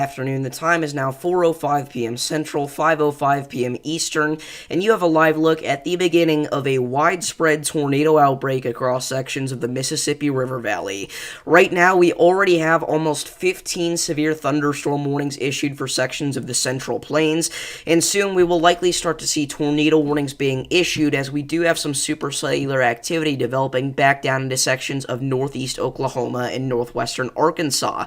Afternoon. The time is now 4:05 p.m. Central, 5:05 p.m. Eastern, and you have a live look at the beginning of a widespread tornado outbreak across sections of the Mississippi River Valley. Right now, we already have almost 15 severe thunderstorm warnings issued for sections of the Central Plains, and soon we will likely start to see tornado warnings being issued as we do have some supercellular activity developing back down into sections of northeast Oklahoma and northwestern Arkansas.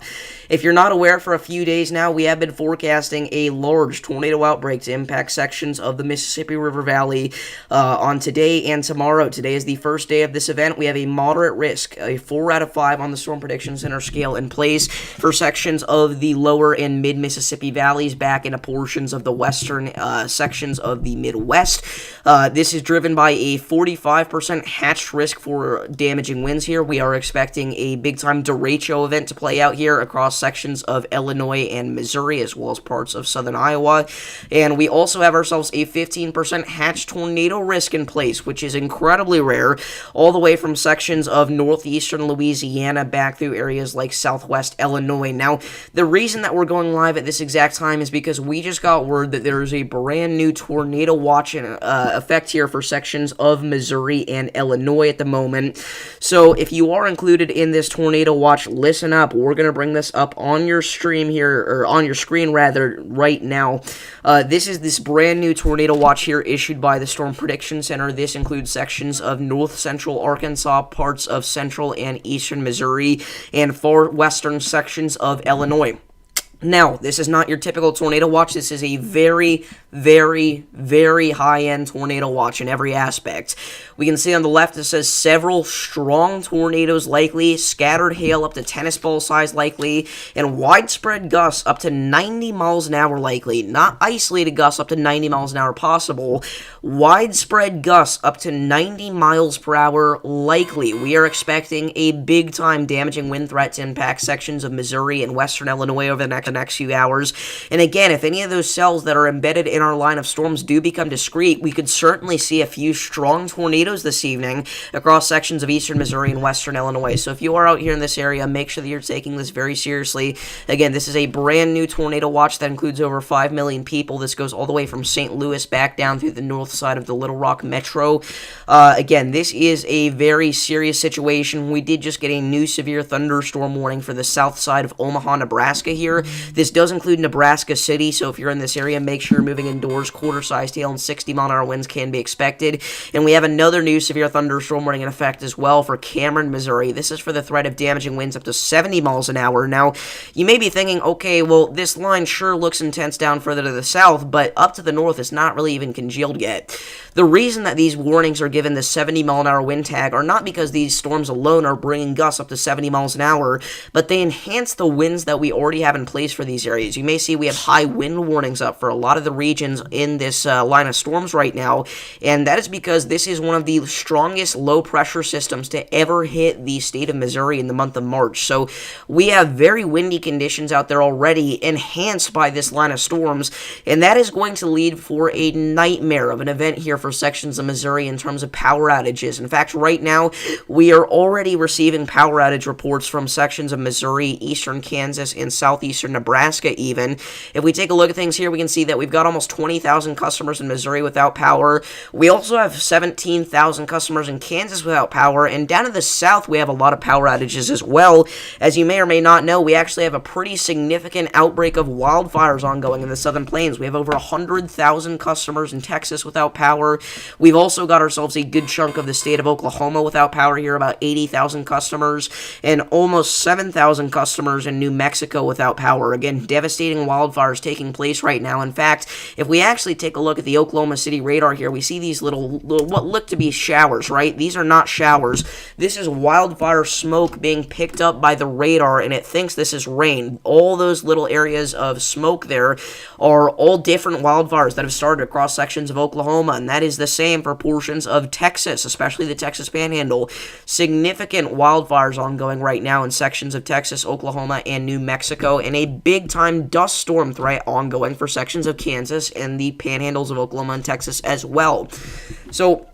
If you're not aware, for a few days now, we have been forecasting a large tornado outbreak to impact sections of the Mississippi River Valley on today and tomorrow. Today is the first day of this event. We have a moderate risk, a 4 out of 5 on the Storm Prediction Center scale in place for sections of the lower and mid-Mississippi valleys back into portions of the western sections of the Midwest. This is driven by a 45% hatched risk for damaging winds here. We are expecting a big-time derecho event to play out here across sections of Illinois and Missouri, as well as parts of southern Iowa. And we also have ourselves a 15% hatched tornado risk in place, which is incredibly rare, all the way from sections of northeastern Louisiana back through areas like southwest Illinois. Now, the reason that we're going live at this exact time is because we just got word that there is a brand new tornado watch in effect here for sections of Missouri and Illinois at the moment. So if you are included in this tornado watch, listen up. We're going to bring this up on your stream here, or on your screen rather, right now. This is this brand new tornado watch here issued by the Storm Prediction Center. This includes sections of north central Arkansas, parts of central and eastern Missouri, and far western sections of Illinois. Now, this is not your typical tornado watch. This is a very, very, very high-end tornado watch in every aspect. We can see on the left it says several strong tornadoes likely, scattered hail up to tennis ball size likely, and widespread gusts up to 90 miles an hour likely. Not isolated gusts up to 90 miles an hour possible. Widespread gusts up to 90 miles per hour likely. We are expecting a big-time damaging wind threat to impact sections of Missouri and western Illinois over the next few hours. And again, if any of those cells that are embedded in our line of storms do become discrete, we could certainly see a few strong tornadoes this evening across sections of eastern Missouri and western Illinois. So if you are out here in this area, make sure that you're taking this very seriously. Again, this is a brand new tornado watch that includes over 5 million people. This goes all the way from St. Louis back down through the north side of the Little Rock Metro. Again, this is a very serious situation. We did just get a new severe thunderstorm warning for the south side of Omaha, Nebraska here. This does include Nebraska City, so if you're in this area, make sure you're moving indoors. Quarter-sized hail and 60-mile-an-hour winds can be expected. And we have another new severe thunderstorm warning in effect as well for Cameron, Missouri. This is for the threat of damaging winds up to 70 miles an hour. Now, you may be thinking, okay, well, this line sure looks intense down further to the south, but up to the north, it's not really even congealed yet. The reason that these warnings are given the 70-mile-an-hour wind tag are not because these storms alone are bringing gusts up to 70 miles an hour, but they enhance the winds that we already have in place for these areas. You may see we have high wind warnings up for a lot of the regions in this line of storms right now, and that is because this is one of the strongest low-pressure systems to ever hit the state of Missouri in the month of March. So we have very windy conditions out there already, enhanced by this line of storms, and that is going to lead for a nightmare of an event here for sections of Missouri in terms of power outages. In fact, right now, we are already receiving power outage reports from sections of Missouri, eastern Kansas, and southeastern Nebraska even. If we take a look at things here, we can see that we've got almost 20,000 customers in Missouri without power. We also have 17,000 customers in Kansas without power, and down in the south, we have a lot of power outages as well. As you may or may not know, we actually have a pretty significant outbreak of wildfires ongoing in the southern plains. We have over 100,000 customers in Texas without power. We've also got ourselves a good chunk of the state of Oklahoma without power here, about 80,000 customers, and almost 7,000 customers in New Mexico without power. Again, devastating wildfires taking place right now. In fact, if we actually take a look at the Oklahoma City radar here, we see these little what look to be showers, right? These are not showers. This is wildfire smoke being picked up by the radar, and it thinks this is rain. All those little areas of smoke there are all different wildfires that have started across sections of Oklahoma, and that is the same for portions of Texas, especially the Texas Panhandle. Significant wildfires ongoing right now in sections of Texas, Oklahoma, and New Mexico, and a big-time dust storm threat ongoing for sections of Kansas and the panhandles of Oklahoma and Texas as well. So,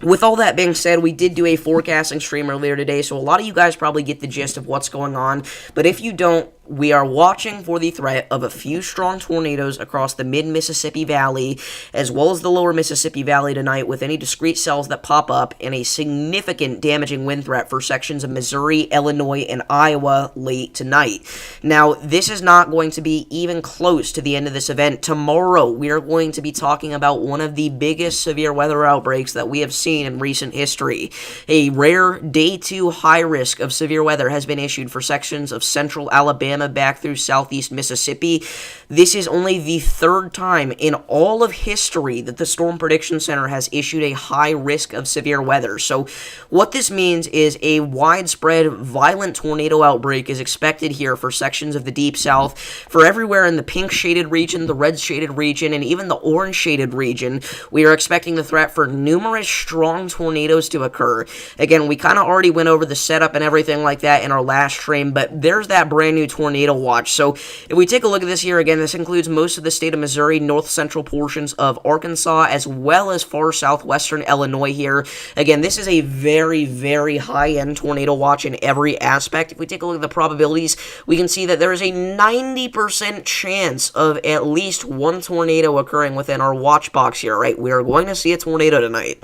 with all that being said, we did do a forecasting stream earlier today, so a lot of you guys probably get the gist of what's going on, but if you don't, we are watching for the threat of a few strong tornadoes across the mid-Mississippi Valley, as well as the lower Mississippi Valley tonight, with any discrete cells that pop up, and a significant damaging wind threat for sections of Missouri, Illinois, and Iowa late tonight. Now, this is not going to be even close to the end of this event. Tomorrow, we are going to be talking about one of the biggest severe weather outbreaks that we have seen in recent history. A rare Day 2 high risk of severe weather has been issued for sections of central Alabama back through southeast Mississippi. This is only the third time in all of history that the Storm Prediction Center has issued a high risk of severe weather. So what this means is a widespread violent tornado outbreak is expected here for sections of the Deep South, for everywhere in the pink shaded region, the red shaded region, and even the orange shaded region. We are expecting the threat for numerous strong tornadoes to occur. Again, we kind of already went over the setup and everything like that in our last stream, but there's that brand new tornado watch. So if we take a look at this here again, this includes most of the state of Missouri, north central portions of Arkansas, as well as far southwestern Illinois here. Again, this is a very, very high-end tornado watch in every aspect. If we take a look at the probabilities, we can see that there is a 90% chance of at least one tornado occurring within our watch box here, right? We are going to see a tornado tonight.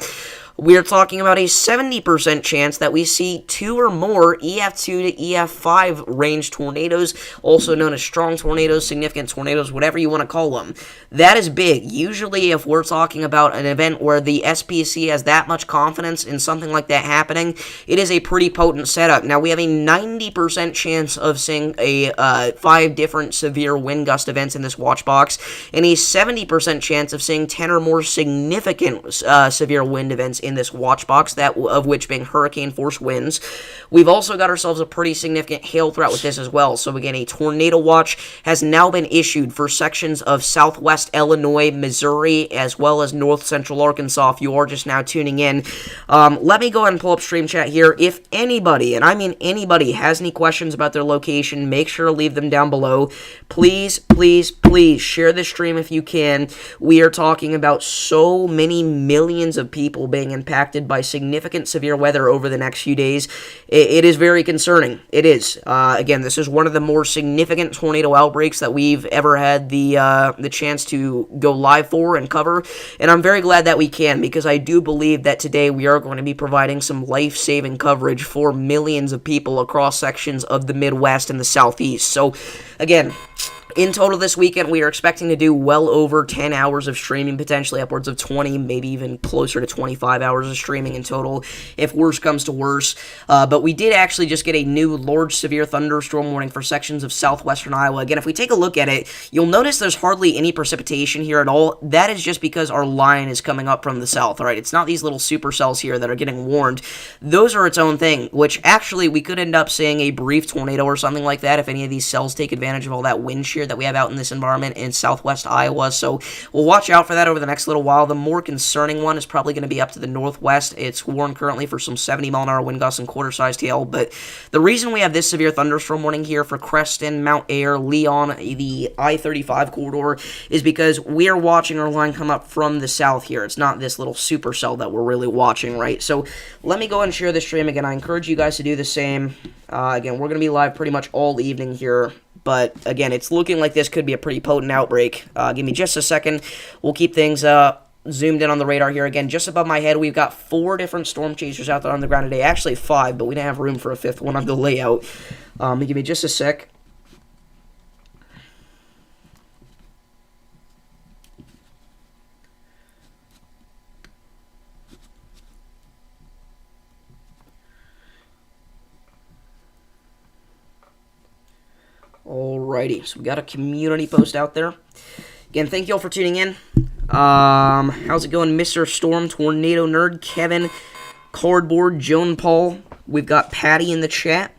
We are talking about a 70% chance that we see 2 or more EF2 to EF5 range tornadoes, also known as strong tornadoes, significant tornadoes, whatever you want to call them. That is big. Usually, if we're talking about an event where the SPC has that much confidence in something like that happening, it is a pretty potent setup. Now, we have a 90% chance of seeing 5 different severe wind gust events in this watch box, and a 70% chance of seeing 10 or more significant severe wind events in this watch box, that of which being hurricane force winds. We've also got ourselves a pretty significant hail threat with this as well. So again, a tornado watch has now been issued for sections of southwest Illinois, Missouri, as well as north central Arkansas. If you are just now tuning in, let me go ahead and pull up stream chat here. If anybody, and I mean anybody, has any questions about their location, make sure to leave them down below. Please, please, please share this stream if you can. We are talking about so many millions of people being impacted by significant severe weather over the next few days. It is very concerning. It is. Again, this is one of the more significant tornado outbreaks that we've ever had the chance to go live for and cover, and I'm very glad that we can, because I do believe that today we are going to be providing some life-saving coverage for millions of people across sections of the Midwest and the Southeast. So, again, in total this weekend, we are expecting to do well over 10 hours of streaming, potentially upwards of 20, maybe even closer to 25 hours of streaming in total, if worse comes to worse. But we did actually just get a new large severe thunderstorm warning for sections of southwestern Iowa. Again, if we take a look at it, you'll notice there's hardly any precipitation here at all. That is just because our line is coming up from the south, all right? It's not these little supercells here that are getting warned. Those are its own thing, which actually we could end up seeing a brief tornado or something like that if any of these cells take advantage of all that wind shear that we have out in this environment in southwest Iowa. So we'll watch out for that over the next little while. The more concerning one is probably going to be up to the northwest. It's warned currently for some 70-mile-an-hour wind gusts and quarter-sized hail. But the reason we have this severe thunderstorm warning here for Creston, Mount Ayr, Leon, the I-35 corridor, is because we are watching our line come up from the south here. It's not this little supercell that we're really watching, right? So let me go ahead and share this stream again. I encourage you guys to do the same. Again, we're going to be live pretty much all evening here. But, again, it's looking like this could be a pretty potent outbreak. Give me just a second. We'll keep things zoomed in on the radar here. Again, just above my head, we've got 4 different storm chasers out there on the ground today. Actually, 5, but we didn't have room for a 5th one on the layout. Give me just a sec. Alrighty, so we got a community post out there. Again, thank you all for tuning in. How's it going, Mr. Storm, Tornado Nerd, Kevin, Cardboard, Joan Paul? We've got Patty in the chat.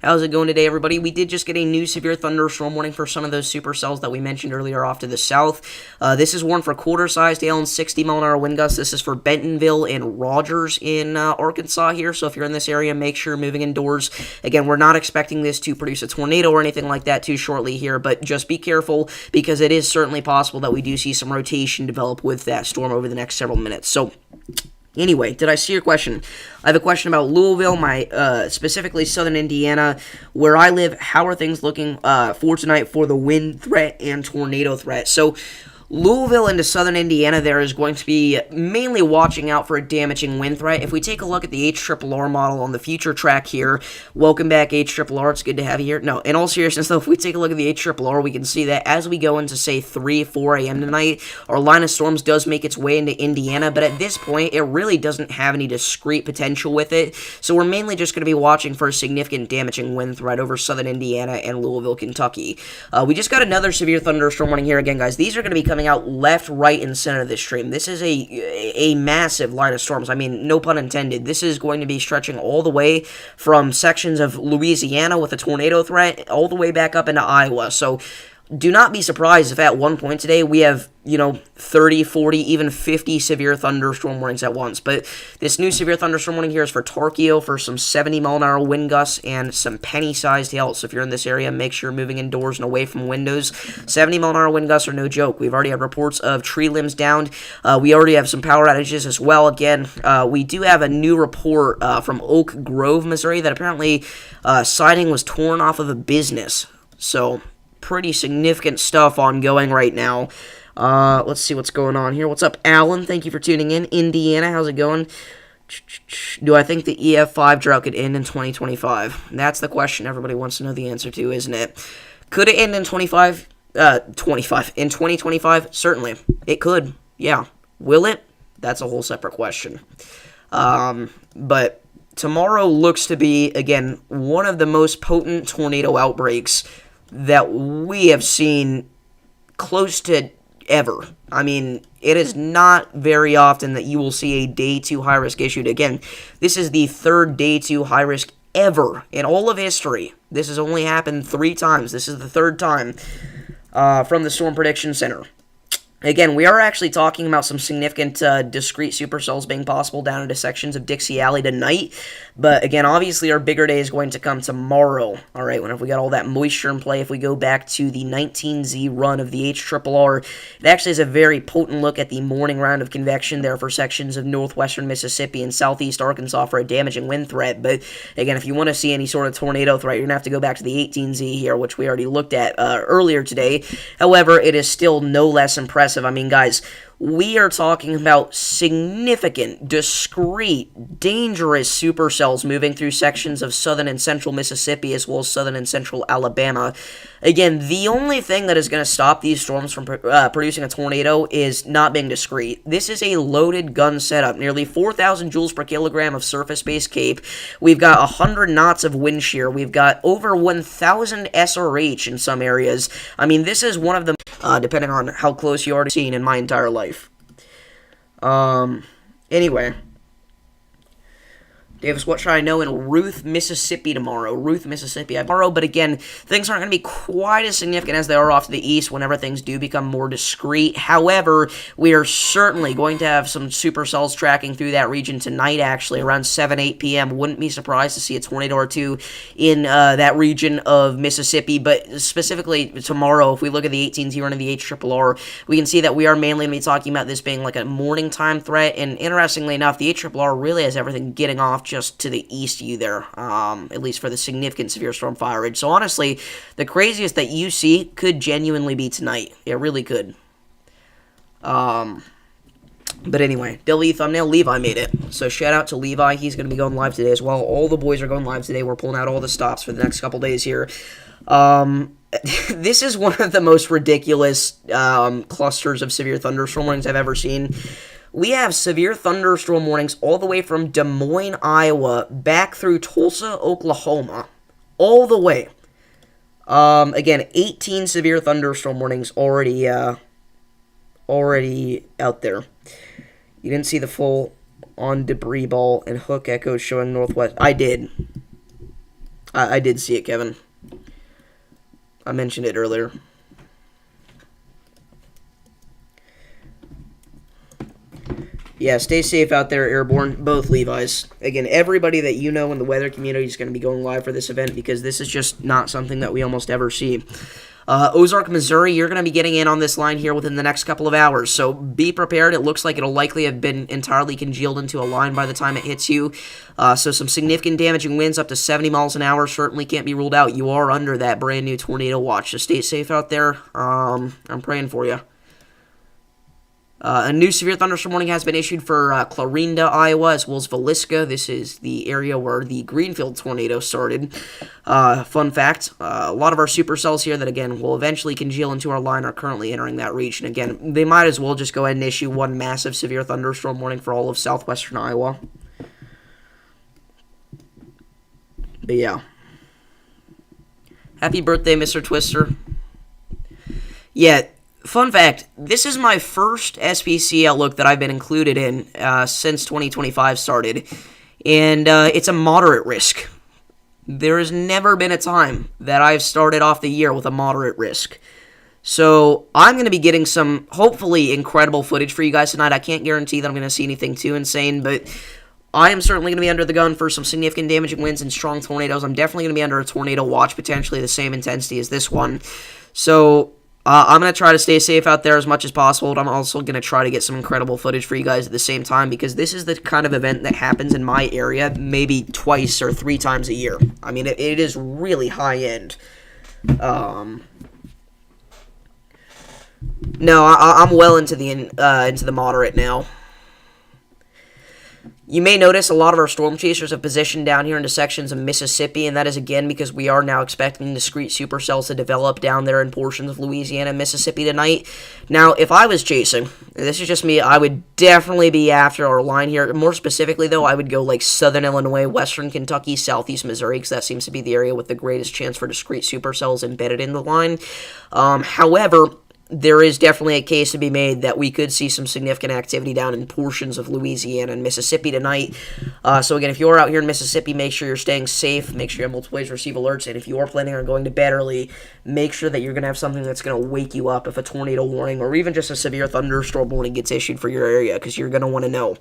How's it going today, everybody? We did just get a new severe thunderstorm warning for some of those supercells that we mentioned earlier off to the south. This is warned for quarter-sized hail and 60-mile-an-hour wind gusts. This is for Bentonville and Rogers in Arkansas here, so if you're in this area, make sure you're moving indoors. Again, we're not expecting this to produce a tornado or anything like that too shortly here, but just be careful, because it is certainly possible that we do see some rotation develop with that storm over the next several minutes. So Anyway, did I see your question? I have a question about Louisville, specifically southern Indiana, where I live. How are things looking for tonight for the wind threat and tornado threat? So, Louisville into southern Indiana there is going to be mainly watching out for a damaging wind threat. If we take a look at the HRRR model on the future track here, welcome back HRRR, it's good to have you here. No, in all seriousness though, if we take a look at the HRRR, we can see that as we go into say 3, 4 a.m. tonight, our line of storms does make its way into Indiana, but at this point, it really doesn't have any discrete potential with it, so we're mainly just going to be watching for a significant damaging wind threat over southern Indiana and Louisville, Kentucky. We just got another severe thunderstorm warning here again, guys. These are going to be coming out left, right, and center of this stream. This is a massive line of storms. I mean, no pun intended. This is going to be stretching all the way from sections of Louisiana with a tornado threat all the way back up into Iowa. So do not be surprised if at one point today we have, 30, 40, even 50 severe thunderstorm warnings at once. But this new severe thunderstorm warning here is for Torquio for some 70-mile-an-hour wind gusts and some penny-sized hail. So if you're in this area, make sure you're moving indoors and away from windows. 70-mile-an-hour wind gusts are no joke. We've already had reports of tree limbs downed. We already have some power outages as well. Again, we do have a new report from Oak Grove, Missouri, that apparently siding was torn off of a business. So pretty significant stuff ongoing right now. Let's see what's going on here. What's up, Alan? Thank you for tuning in. Indiana, how's it going? Do I think the EF5 drought could end in 2025? That's the question everybody wants to know the answer to, isn't it? Could it end in 2025? Certainly. It could, yeah. Will it? That's a whole separate question. But tomorrow looks to be, again, one of the most potent tornado outbreaks that we have seen close to ever. I mean, it is not very often that you will see a Day 2 high-risk issued. Again, this is the third Day 2 high-risk ever in all of history. This has only happened 3 times. This is the third time from the Storm Prediction Center. Again, we are actually talking about some significant discrete supercells being possible down into sections of Dixie Alley tonight. But again, obviously our bigger day is going to come tomorrow. All right, whenever we got all that moisture in play, if we go back to the 19Z run of the HRRR, it actually is a very potent look at the morning round of convection there for sections of northwestern Mississippi and southeast Arkansas for a damaging wind threat. But again, if you want to see any sort of tornado threat, you're going to have to go back to the 18Z here, which we already looked at earlier today. However, it is still no less impressive. I mean, guys, we are talking about significant, discrete, dangerous supercells moving through sections of southern and central Mississippi as well as southern and central Alabama. Again, the only thing that is going to stop these storms from producing a tornado is not being discrete. This is a loaded gun setup, nearly 4,000 joules per kilogram of surface-based cape. We've got 100 knots of wind shear. We've got over 1,000 SRH in some areas. I mean, this is one of the, depending on how close you are to seeing in my entire life. Anyway. Davis, what should I know in Ruth, Mississippi tomorrow? Ruth, Mississippi tomorrow, but again, things aren't going to be quite as significant as they are off to the east whenever things do become more discrete. However, we are certainly going to have some supercells tracking through that region tonight, actually, around 7, 8 p.m. Wouldn't be surprised to see a tornado or two in that region of Mississippi, but specifically tomorrow, if we look at the 18s here under the HRRR, we can see that we are mainly going to be talking about this being like a morning time threat, and interestingly enough, the HRRR really has everything getting off just to the east of you there, at least for the significant severe storm fireage. So honestly, the craziest that you see could genuinely be tonight. It really could. But anyway, Daily Thumbnail, Levi made it. So shout out to Levi. He's going to be going live today as well. All the boys are going live today. We're pulling out all the stops for the next couple days here. This is one of the most ridiculous clusters of severe thunderstorm warnings I've ever seen. We have severe thunderstorm warnings all the way from Des Moines, Iowa, back through Tulsa, Oklahoma, all the way. Again, 18 severe thunderstorm warnings already out there. You didn't see the full on debris ball and hook echoes showing northwest. I did. I did see it, Kevin. I mentioned it earlier. Yeah, stay safe out there, Airborne. Both Levi's. Again, everybody that you know in the weather community is going to be going live for this event because this is just not something that we almost ever see. Ozark, Missouri, you're going to be getting in on this line here within the next couple of hours, so be prepared. It looks like it'll likely have been entirely congealed into a line by the time it hits you. So some significant damaging winds up to 70 miles an hour certainly can't be ruled out. You are under that brand new tornado watch, so stay safe out there. I'm praying for you. A new severe thunderstorm warning has been issued for Clarinda, Iowa, as well as Villisca. This is the area where the Greenfield tornado started. Fun fact, a lot of our supercells here that, again, will eventually congeal into our line are currently entering that region. Again, they might as well just go ahead and issue one massive severe thunderstorm warning for all of southwestern Iowa. But yeah. Happy birthday, Mr. Twister. Yeah. Fun fact, this is my first SPC outlook that I've been included in since 2025 started, and it's a moderate risk. There has never been a time that I've started off the year with a moderate risk. So I'm going to be getting some, hopefully, incredible footage for you guys tonight. I can't guarantee that I'm going to see anything too insane, but I am certainly going to be under the gun for some significant damaging winds and strong tornadoes. I'm definitely going to be under a tornado watch, potentially the same intensity as this one. So I'm going to try to stay safe out there as much as possible, but I'm also going to try to get some incredible footage for you guys at the same time, because this is the kind of event that happens in my area maybe twice or 3 times a year. I mean, it is really high-end. No, I'm well into the moderate now. You may notice a lot of our storm chasers have positioned down here into sections of Mississippi, and that is again because we are now expecting discrete supercells to develop down there in portions of Louisiana and Mississippi tonight. Now, if I was chasing, this is just me, I would definitely be after our line here. More specifically, though, I would go like southern Illinois, western Kentucky, southeast Missouri, because that seems to be the area with the greatest chance for discrete supercells embedded in the line. However, there is definitely a case to be made that we could see some significant activity down in portions of Louisiana and Mississippi tonight. So again, if you're out here in Mississippi, make sure you're staying safe. Make sure you have multiple ways to receive alerts. And if you are planning on going to bed early, make sure that you're going to have something that's going to wake you up if a tornado warning or even just a severe thunderstorm warning gets issued for your area, because you're going to want to know.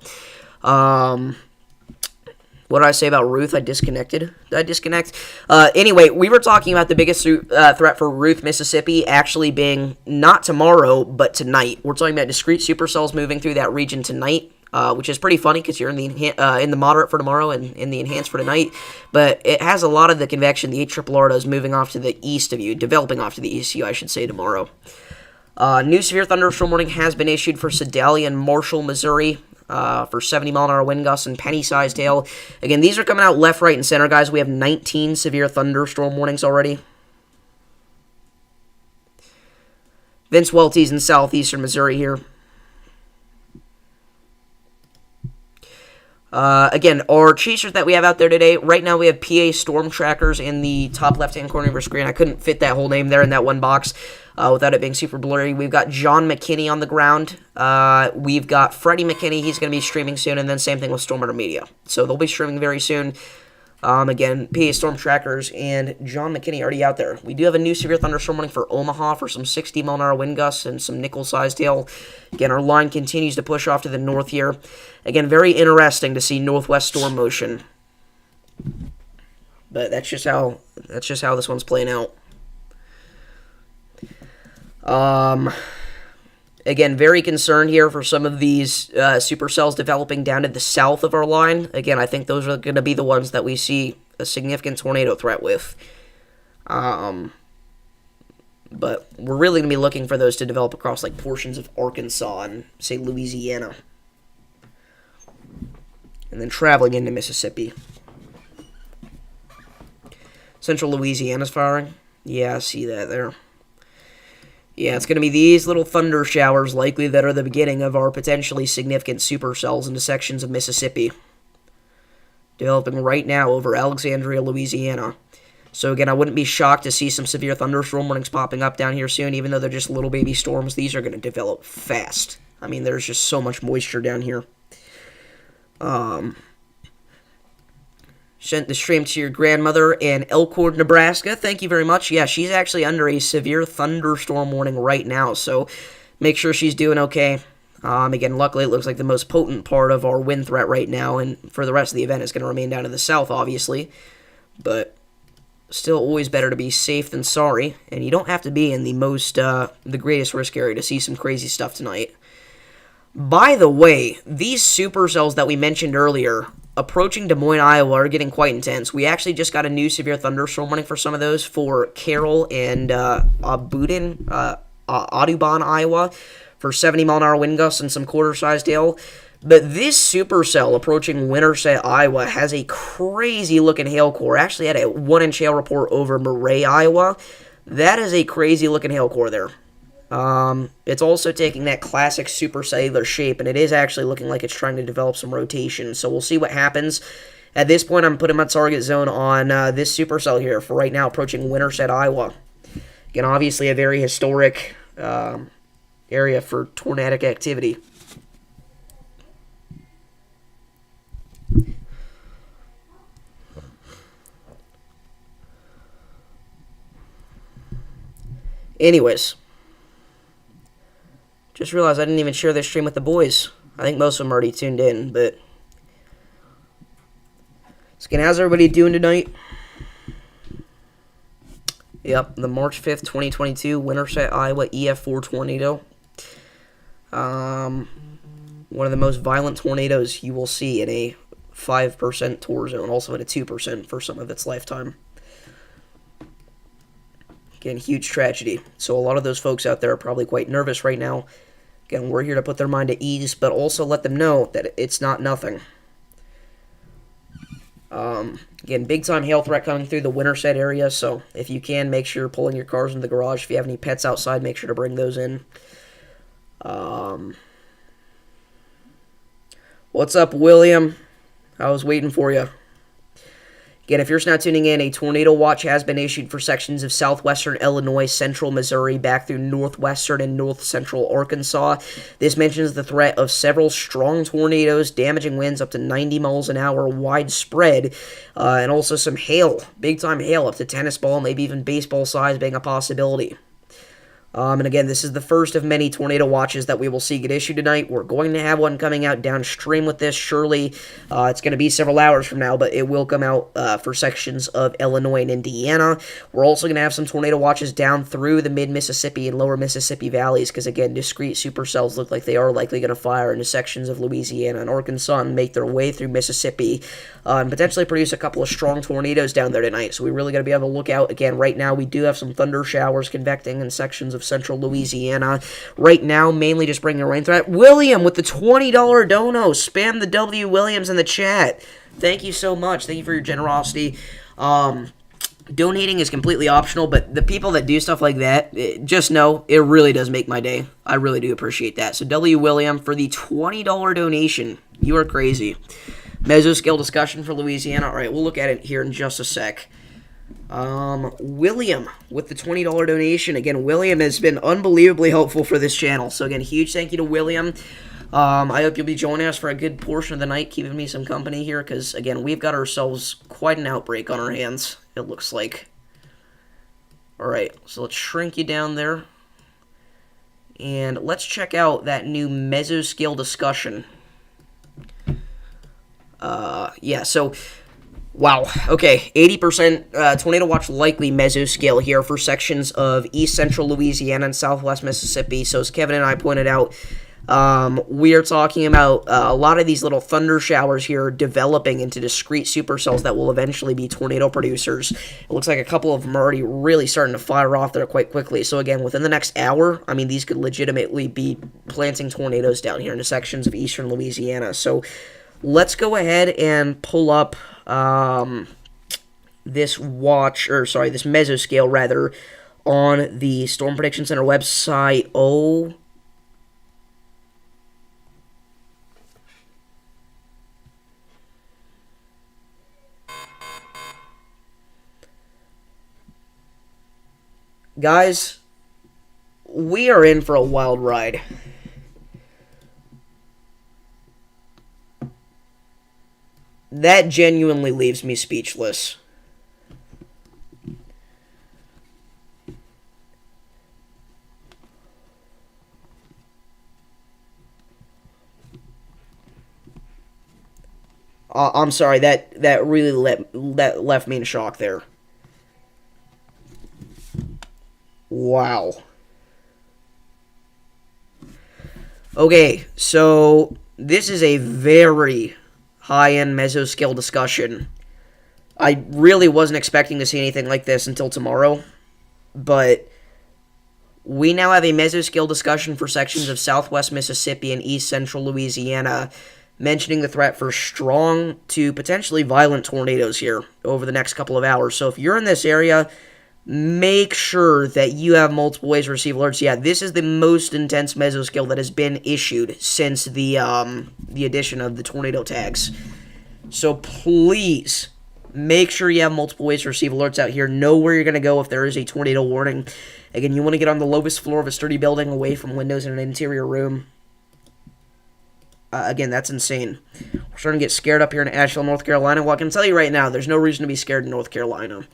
What did I say about Ruth? I disconnected. Did I disconnect? Anyway, we were talking about the biggest threat for Ruth, Mississippi, actually being not tomorrow, but tonight. We're talking about discrete supercells moving through that region tonight, which is pretty funny because you're in the moderate for tomorrow and in the enhanced for tonight. But it has a lot of the convection the ARRR does moving off to the east of you, developing off to the east of you, I should say, tomorrow. New severe thunderstorm warning has been issued for Sedalia and Marshall, Missouri. For 70-mile-an-hour wind gusts and penny-sized hail. Again, these are coming out left, right, and center, guys. We have 19 severe thunderstorm warnings already. Vince Welty's in southeastern Missouri here. Again, our chasers that we have out there today, right now we have PA Storm Trackers in the top left-hand corner of our screen. I couldn't fit that whole name there in that one box without it being super blurry. We've got John McKinney on the ground. We've got Freddie McKinney. He's going to be streaming soon, and then same thing with Storm Media. So they'll be streaming very soon. Again, PA Storm Trackers and John McKinney already out there. We do have a new severe thunderstorm warning for Omaha for some 60-mile-an-hour wind gusts and some nickel-sized hail. Again, our line continues to push off to the north here. Again, very interesting to see northwest storm motion. But that's just how this one's playing out. Again, very concerned here for some of these supercells developing down to the south of our line. Again, I think those are going to be the ones that we see a significant tornado threat with. But we're really going to be looking for those to develop across like portions of Arkansas and, say, Louisiana. And then traveling into Mississippi. Central Louisiana's firing. Yeah, I see that there. Yeah, it's going to be these little thunder showers likely that are the beginning of our potentially significant supercells into sections of Mississippi. Developing right now over Alexandria, Louisiana. So again, I wouldn't be shocked to see some severe thunderstorm warnings popping up down here soon, even though they're just little baby storms. These are going to develop fast. I mean, there's just so much moisture down here. Sent the stream to your grandmother in Elkhorn, Nebraska. Thank you very much. Yeah, she's actually under a severe thunderstorm warning right now, so make sure she's doing okay. Again, luckily it looks like the most potent part of our wind threat right now, and for the rest of the event is going to remain down to the south, obviously. But still always better to be safe than sorry, and you don't have to be in the greatest risk area to see some crazy stuff tonight. By the way, these supercells that we mentioned earlier, approaching Des Moines, Iowa, are getting quite intense. We actually just got a new severe thunderstorm warning for some of those for Carroll and Audubon, Iowa, for 70-mile-an-hour wind gusts and some quarter-sized hail. But this supercell approaching Winterset, Iowa, has a crazy-looking hail core. Actually had a 1-inch hail report over Murray, Iowa. That is a crazy-looking hail core there. It's also taking that classic supercellular shape, and it is actually looking like it's trying to develop some rotation. So we'll see what happens. At this point, I'm putting my target zone on this supercell here for right now, approaching Winterset, Iowa. Again, obviously a very historic area for tornadic activity. Anyways, just realized I didn't even share this stream with the boys. I think most of them already tuned in, but... So again, how's everybody doing tonight? Yep, the March 5th, 2022 Winterset, Iowa EF4 tornado. One of the most violent tornadoes you will see in a 5% tour zone, also at a 2% for some of its lifetime. Again, huge tragedy. So a lot of those folks out there are probably quite nervous right now. Again, we're here to put their mind at ease, but also let them know that it's not nothing. Again, big-time hail threat coming through the Winterset area, so if you can, make sure you're pulling your cars into the garage. If you have any pets outside, make sure to bring those in. What's up, William? I was waiting for you. Again, if you're just now tuning in, a tornado watch has been issued for sections of southwestern Illinois, central Missouri, back through northwestern and north-central Arkansas. This mentions the threat of several strong tornadoes, damaging winds up to 90 miles an hour, widespread, and also some hail, big-time hail, up to tennis ball, maybe even baseball size being a possibility. And again, this is the first of many tornado watches that we will see get issued tonight. We're going to have one coming out downstream with this, surely. It's going to be several hours from now, but it will come out for sections of Illinois and Indiana. We're also going to have some tornado watches down through the mid-Mississippi and lower Mississippi valleys, because again, discrete supercells look like they are likely going to fire into sections of Louisiana and Arkansas and make their way through Mississippi, and potentially produce a couple of strong tornadoes down there tonight. So we really got to be able to look out. Again, right now we do have some thunder showers convecting in sections of central Louisiana. Right now, mainly just bringing a rain threat. William with the $20 dono. Spam the W. Williams in the chat. Thank you so much. Thank you for your generosity. Donating is completely optional, but the people that do stuff like that, just know, it really does make my day. I really do appreciate that. So W. William for the $20 donation. You are crazy. Meso-scale discussion for Louisiana. All right, we'll look at it here in just a sec. William with the $20 donation. Again, William has been unbelievably helpful for this channel. So again, huge thank you to William. I hope you'll be joining us for a good portion of the night, keeping me some company here, because again, we've got ourselves quite an outbreak on our hands, it looks like. Alright, so let's shrink you down there. And let's check out that new meso-scale discussion. Yeah, so... Wow, okay, 80% tornado watch likely meso-scale here for sections of east central Louisiana and southwest Mississippi. So as Kevin and I pointed out, we are talking about a lot of these little thunder showers here developing into discrete supercells that will eventually be tornado producers. It looks like a couple of them are already really starting to fire off there quite quickly. So again, within the next hour, I mean, these could legitimately be planting tornadoes down here into sections of eastern Louisiana. So let's go ahead and pull up this meso-scale rather on the Storm Prediction Center website. Guys, we are in for a wild ride. That genuinely leaves me speechless. I'm sorry, that really left me in shock there. Wow. Okay, so this is a very high-end meso-scale discussion. I really wasn't expecting to see anything like this until tomorrow, but we now have a meso-scale discussion for sections of southwest Mississippi and east central Louisiana, mentioning the threat for strong to potentially violent tornadoes here over the next couple of hours. So if you're in this area, make sure that you have multiple ways to receive alerts. Yeah, this is the most intense mesoscale that has been issued since the addition of the tornado tags. So please make sure you have multiple ways to receive alerts out here. Know where you're going to go if there is a tornado warning. Again, you want to get on the lowest floor of a sturdy building away from windows in an interior room. Again, that's insane. We're starting to get scared up here in Asheville, North Carolina. Well, I can tell you right now, there's no reason to be scared in North Carolina.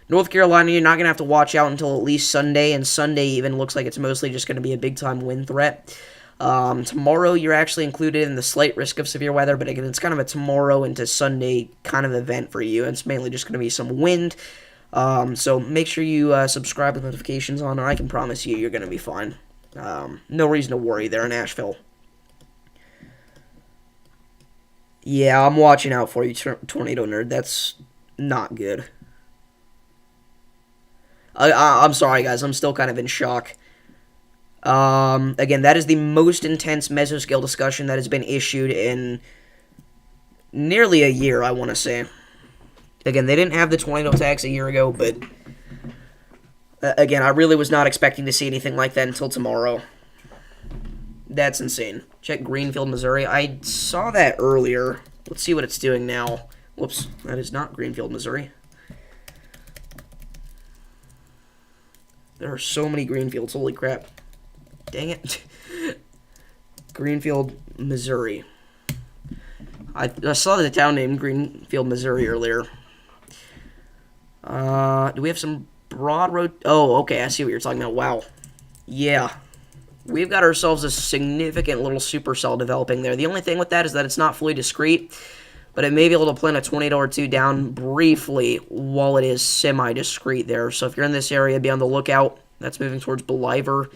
North Carolina, you're not going to have to watch out until at least Sunday, and Sunday even looks like it's mostly just going to be a big-time wind threat. Tomorrow, you're actually included in the slight risk of severe weather, but again, it's kind of a tomorrow into Sunday kind of event for you. It's mainly just going to be some wind. So make sure you subscribe with notifications on, or I can promise you you're going to be fine. No reason to worry there in Asheville. Yeah, I'm watching out for you, Tornado Nerd. That's not good. I'm sorry, guys. I'm still kind of in shock. Again, that is the most intense mesoscale discussion that has been issued in nearly a year, I want to say. Again, they didn't have the tornado tags a year ago, but again, I really was not expecting to see anything like that until tomorrow. That's insane. Check Greenfield, Missouri. I saw that earlier. Let's see what it's doing now. Whoops, that is not Greenfield, Missouri. There are so many Greenfields. Holy crap. Dang it. Greenfield, Missouri. I saw the town named Greenfield, Missouri earlier. Do we have some broad road? Oh, okay. I see what you're talking about. Wow. Yeah. We've got ourselves a significant little supercell developing there. The only thing with that is that it's not fully discrete, but it may be able to plant a tornado or two down briefly while it is semi-discrete there. So if you're in this area, be on the lookout. That's moving towards Believer,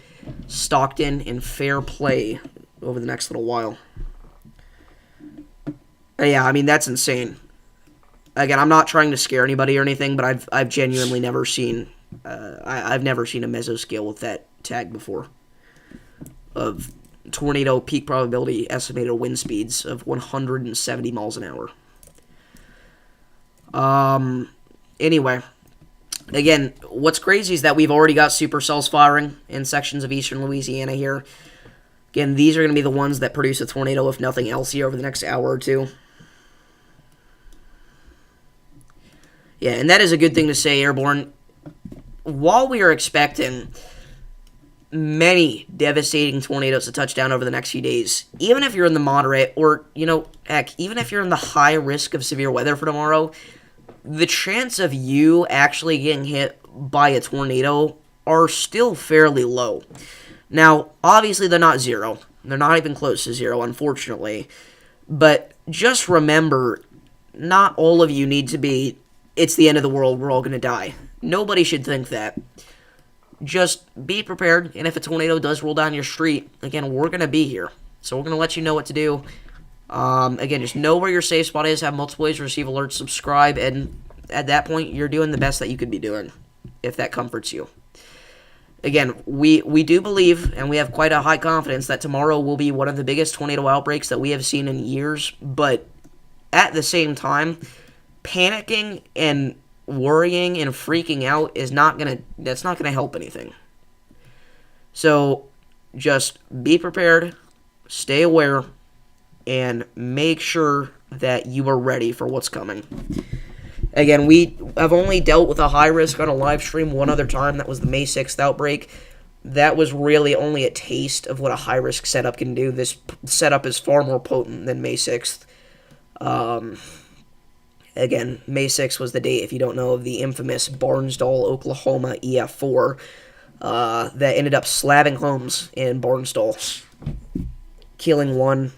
Stockton, and Fair Play over the next little while. Yeah, I mean, that's insane. Again, I'm not trying to scare anybody or anything, but I've genuinely never seen I've never seen a mesoscale with that tag before. Of tornado peak probability estimated wind speeds of 170 miles an hour. Anyway, again, what's crazy is that we've already got supercells firing in sections of eastern Louisiana here. Again, these are going to be the ones that produce a tornado, if nothing else, here over the next hour or two. Yeah, and that is a good thing to say, Airborne. While we are expecting many devastating tornadoes to touch down over the next few days, even if you're in the moderate or, heck, even if you're in the high risk of severe weather for tomorrow, the chance of you actually getting hit by a tornado are still fairly low. Now, obviously, they're not zero. They're not even close to zero, unfortunately. But just remember, not all of you need to be, it's the end of the world, we're all going to die. Nobody should think that. Just be prepared, and if a tornado does roll down your street, again, we're going to be here. So we're going to let you know what to do. Again, just know where your safe spot is, have multiple ways to receive alerts, subscribe, and at that point, you're doing the best that you could be doing, if that comforts you. Again, we do believe, and we have quite a high confidence, that tomorrow will be one of the biggest tornado outbreaks that we have seen in years, but at the same time, panicking and worrying and freaking out is that's not gonna help anything. So just be prepared, stay aware, and make sure that you are ready for what's coming. Again, we have only dealt with a high risk on a live stream one other time. That was the May 6th outbreak. That was really only a taste of what a high risk setup can do. This setup is far more potent than May 6th. Again, May 6th was the date, if you don't know, of the infamous Barnsdall, Oklahoma EF4 that ended up slabbing homes in Barnsdall, killing one.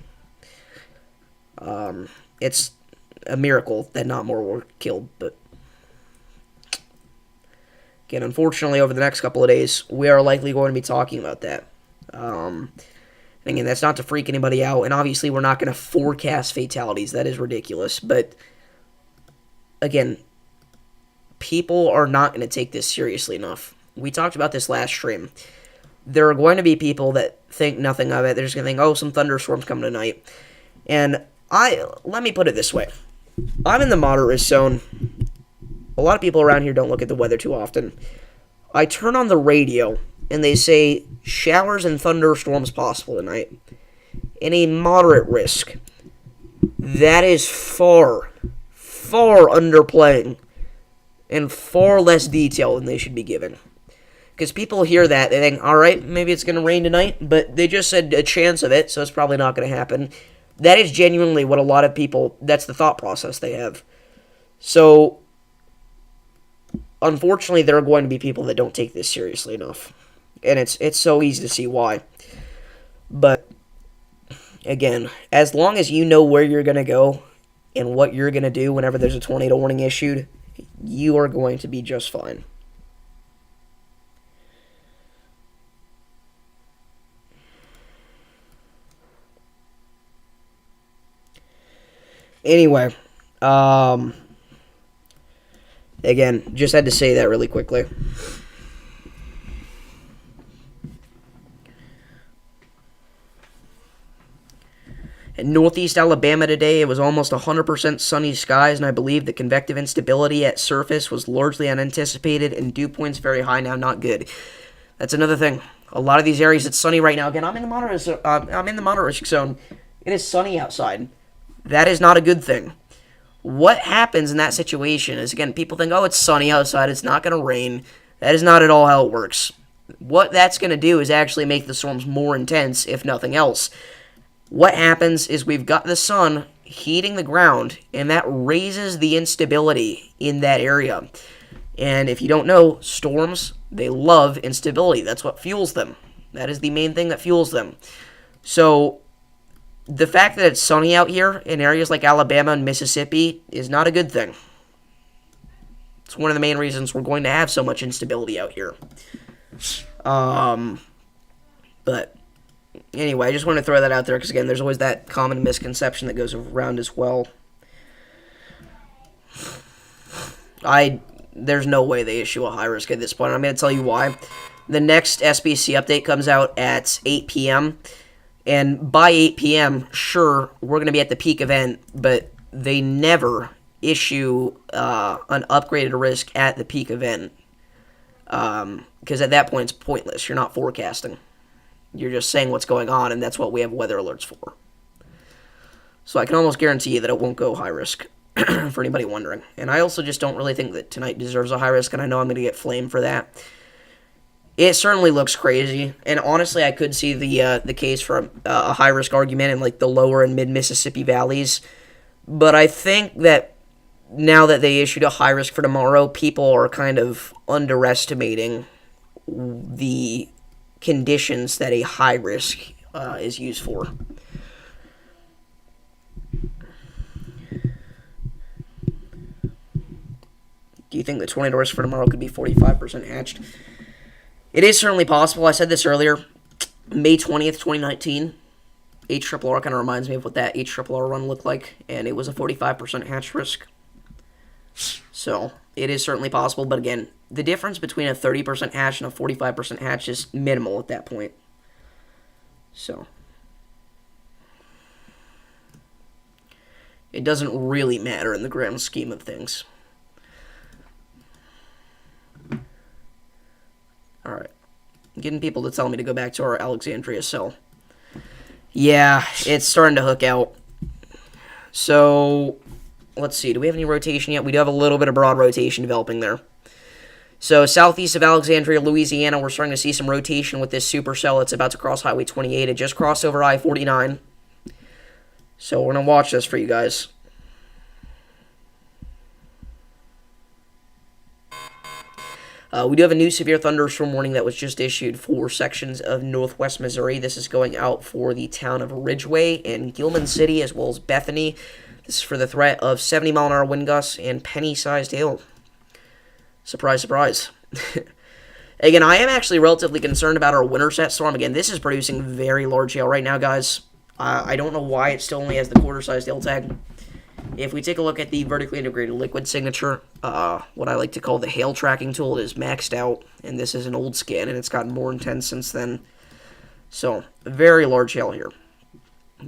It's a miracle that not more were killed, but Again, unfortunately, over the next couple of days, we are likely going to be talking about that. Again, that's not to freak anybody out, and obviously we're not going to forecast fatalities. That is ridiculous. But, again, people are not going to take this seriously enough. We talked about this last stream. There are going to be people that think nothing of it. They're just going to think, oh, some thunderstorms coming tonight. And let me put it this way. I'm in the moderate risk zone. A lot of people around here don't look at the weather too often. I turn on the radio, and they say showers and thunderstorms possible tonight. In a moderate risk. That is far, far underplaying and far less detail than they should be giving. Because people hear that, they think, alright, maybe it's going to rain tonight, but they just said a chance of it, so it's probably not going to happen. That is genuinely what a lot of people, that's the thought process they have. So, unfortunately, there are going to be people that don't take this seriously enough. And it's so easy to see why. But, again, as long as you know where you're going to go and what you're going to do whenever there's a tornado warning issued, you are going to be just fine. Anyway, again, just had to say that really quickly. In northeast Alabama today, it was almost 100% sunny skies, and I believe the convective instability at surface was largely unanticipated, and dew points very high now, not good. That's another thing. A lot of these areas, it's sunny right now. Again, I'm in the moderate risk zone. It is sunny outside. That is not a good thing. What happens in that situation is, again, people think, oh, it's sunny outside, it's not going to rain. That is not at all how it works. What that's going to do is actually make the storms more intense, if nothing else. What happens is we've got the sun heating the ground, and that raises the instability in that area. And if you don't know, storms, they love instability. That's what fuels them. That is the main thing that fuels them. So, the fact that it's sunny out here in areas like Alabama and Mississippi is not a good thing. It's one of the main reasons we're going to have so much instability out here. But anyway, I just want to throw that out there because, again, there's always that common misconception that goes around as well. There's no way they issue a high risk at this point. I'm going to tell you why. The next SBC update comes out at 8 p.m., and by 8 p.m., sure, we're going to be at the peak event, but they never issue an upgraded risk at the peak event. Because at that point, it's pointless. You're not forecasting. You're just saying what's going on, and that's what we have weather alerts for. So I can almost guarantee you that it won't go high risk, for anybody wondering. And I also just don't really think that tonight deserves a high risk, and I know I'm going to get flamed for that. It certainly looks crazy, and honestly, I could see the case for a high-risk argument in like the lower and mid-Mississippi valleys, but I think that now that they issued a high risk for tomorrow, people are kind of underestimating the conditions that a high risk is used for. Do you think the tornado risk for tomorrow could be 45% hatched? It is certainly possible. I said this earlier. May 20th, 2019. HRRR kind of reminds me of what that HRRR run looked like, and it was a 45% hatch risk. So, it is certainly possible, but again, the difference between a 30% hatch and a 45% hatch is minimal at that point. So, it doesn't really matter in the grand scheme of things. Alright. Getting people to tell me to go back to our Alexandria cell. Yeah, it's starting to hook out. So, let's see. Do we have any rotation yet? We do have a little bit of broad rotation developing there. So, southeast of Alexandria, Louisiana, we're starting to see some rotation with this supercell. It's about to cross Highway 28. It just crossed over I-49. So, we're going to watch this for you guys. We do have a new severe thunderstorm warning that was just issued for sections of northwest Missouri. This is going out for the town of Ridgeway and Gilman City, as well as Bethany. This is for the threat of 70-mile-an-hour wind gusts and penny-sized hail. Surprise, surprise. Again, I am actually relatively concerned about our Winterset storm. Again, this is producing very large hail right now, guys. I don't know why it still only has the quarter-sized hail tag. If we take a look at the vertically integrated liquid signature, what I like to call the hail tracking tool, it is maxed out, and this is an old scan, and it's gotten more intense since then. So, very large hail here.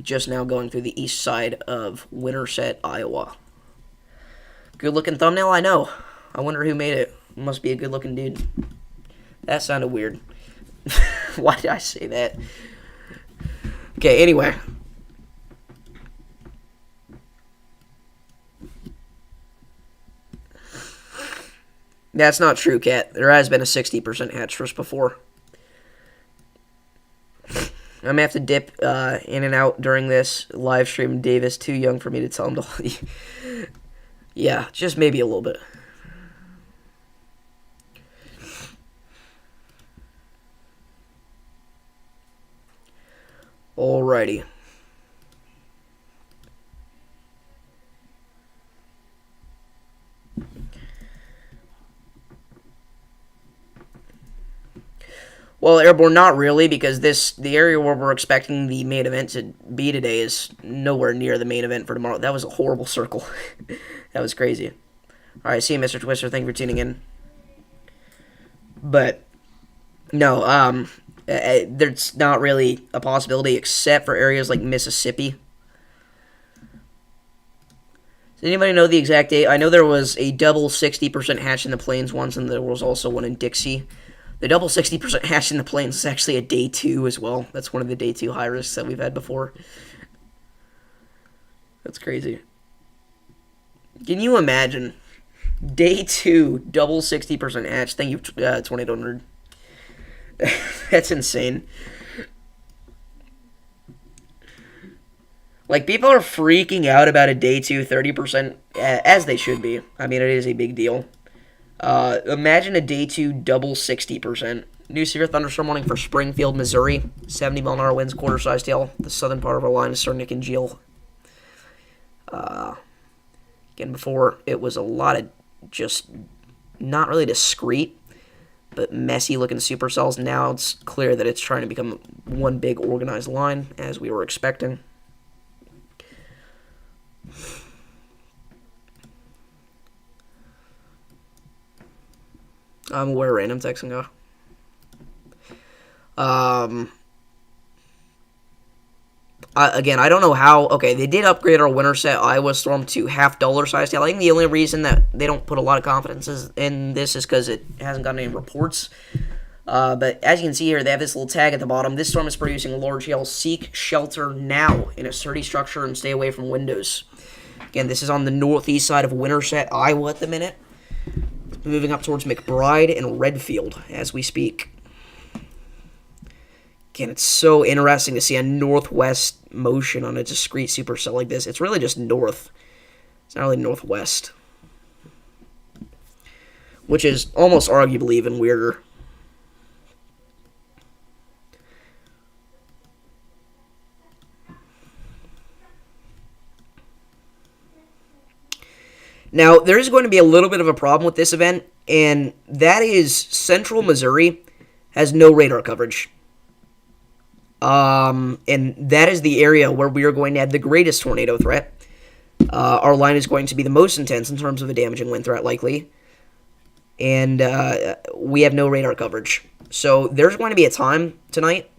Just now going through the east side of Winterset, Iowa. Good looking thumbnail, I know. I wonder who made it. Must be a good looking dude. That sounded weird. Why did I say that? Okay, anyway. That's not true, Cat. There has been a 60% hatch risk before. I'm going to have to dip in and out during this live stream. Dave is too young for me to tell him to... Yeah, just maybe a little bit. Alrighty. Well, Airborne, not really, because the area where we're expecting the main event to be today is nowhere near the main event for tomorrow. That was a horrible circle. That was crazy. Alright, see you, Mr. Twister. Thank you for tuning in. But, no, there's not really a possibility except for areas like Mississippi. Does anybody know the exact date? I know there was a double 60% hatch in the plains once, and there was also one in Dixie. The double 60% hatch in the plains is actually a day 2 as well. That's one of the day 2 high risks that we've had before. That's crazy. Can you imagine? Day 2, double 60% hatch. Thank you, 2800. That's insane. Like, people are freaking out about a day 2 30%, as they should be. I mean, it is a big deal. Imagine a day 2 double 60%. New severe thunderstorm warning for Springfield, Missouri. 70 mile an hour winds, quarter-sized hail. The southern part of our line is starting to congeal. Again, before, it was a lot of just not really discrete, but messy-looking supercells. Now it's clear that it's trying to become one big organized line, as we were expecting. I'm aware random text can go. Again, I don't know how. Okay, they did upgrade our Winterset Iowa storm to half dollar size hail. I think the only reason that they don't put a lot of confidence in this is because it hasn't gotten any reports. But as you can see here, they have this little tag at the bottom. This storm is producing large hail. Seek shelter now in a sturdy structure and stay away from windows. Again, this is on the northeast side of Winterset, Iowa at the minute. Moving up towards McBride and Redfield as we speak. Again, it's so interesting to see a northwest motion on a discrete supercell like this. It's really just north. It's not really northwest. Which is almost arguably even weirder. Now, there is going to be a little bit of a problem with this event, and that is central Missouri has no radar coverage. And that is the area where we are going to have the greatest tornado threat. Our line is going to be the most intense in terms of a damaging wind threat, likely. And we have no radar coverage. So there's going to be a time tonight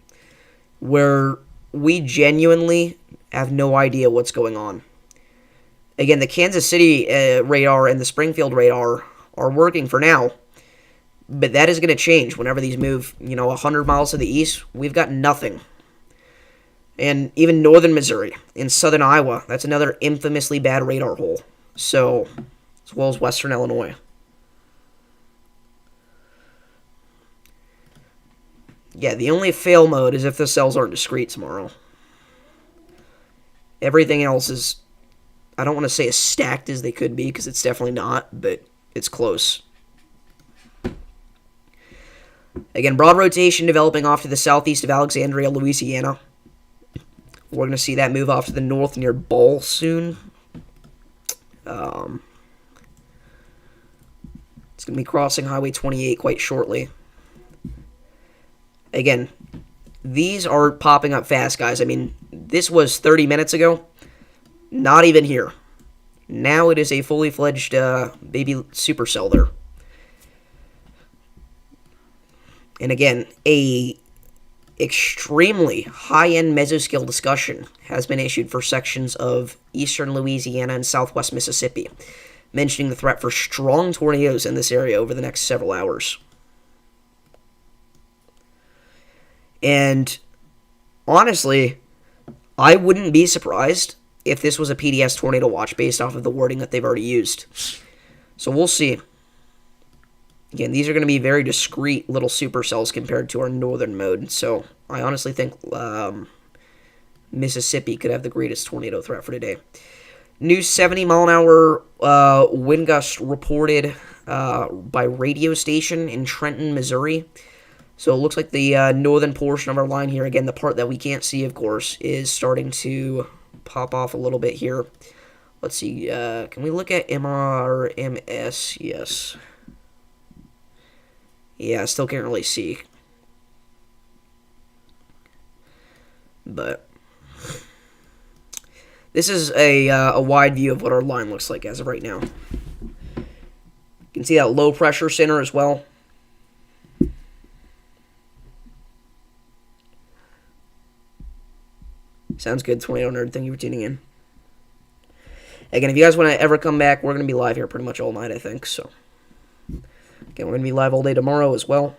where we genuinely have no idea what's going on. Again, the Kansas City radar and the Springfield radar are working for now, but that is going to change whenever these move, 100 miles to the east. We've got nothing. And even northern Missouri, in southern Iowa, that's another infamously bad radar hole. So, as well as western Illinois. Yeah, the only fail mode is if the cells aren't discrete tomorrow. Everything else is, I don't want to say as stacked as they could be, because it's definitely not, but it's close. Again, broad rotation developing off to the southeast of Alexandria, Louisiana. We're going to see that move off to the north near Ball soon. Let's It's going to be crossing Highway 28 quite shortly. Again, these are popping up fast, guys. I mean, this was 30 minutes ago. Not even here. Now it is a fully fledged baby supercell there. And again, a extremely high-end meso-scale discussion has been issued for sections of eastern Louisiana and southwest Mississippi, mentioning the threat for strong tornadoes in this area over the next several hours. And honestly, I wouldn't be surprised if this was a PDS tornado watch based off of the wording that they've already used. So we'll see. Again, these are going to be very discrete little supercells compared to our northern mode. So I honestly think Mississippi could have the greatest tornado threat for today. New 70-mile-an-hour wind gust reported by radio station in Trenton, Missouri. So it looks like the northern portion of our line here, again, the part that we can't see, of course, is starting to pop off a little bit here. Let's see. Can we look at MRMS? Yes. Yeah, I still can't really see. But this is a wide view of what our line looks like as of right now. You can see that low pressure center as well. Sounds good, Tornado Nerd. Thank you for tuning in. Again, if you guys want to ever come back, we're going to be live here pretty much all night, I think. So, again, we're going to be live all day tomorrow as well.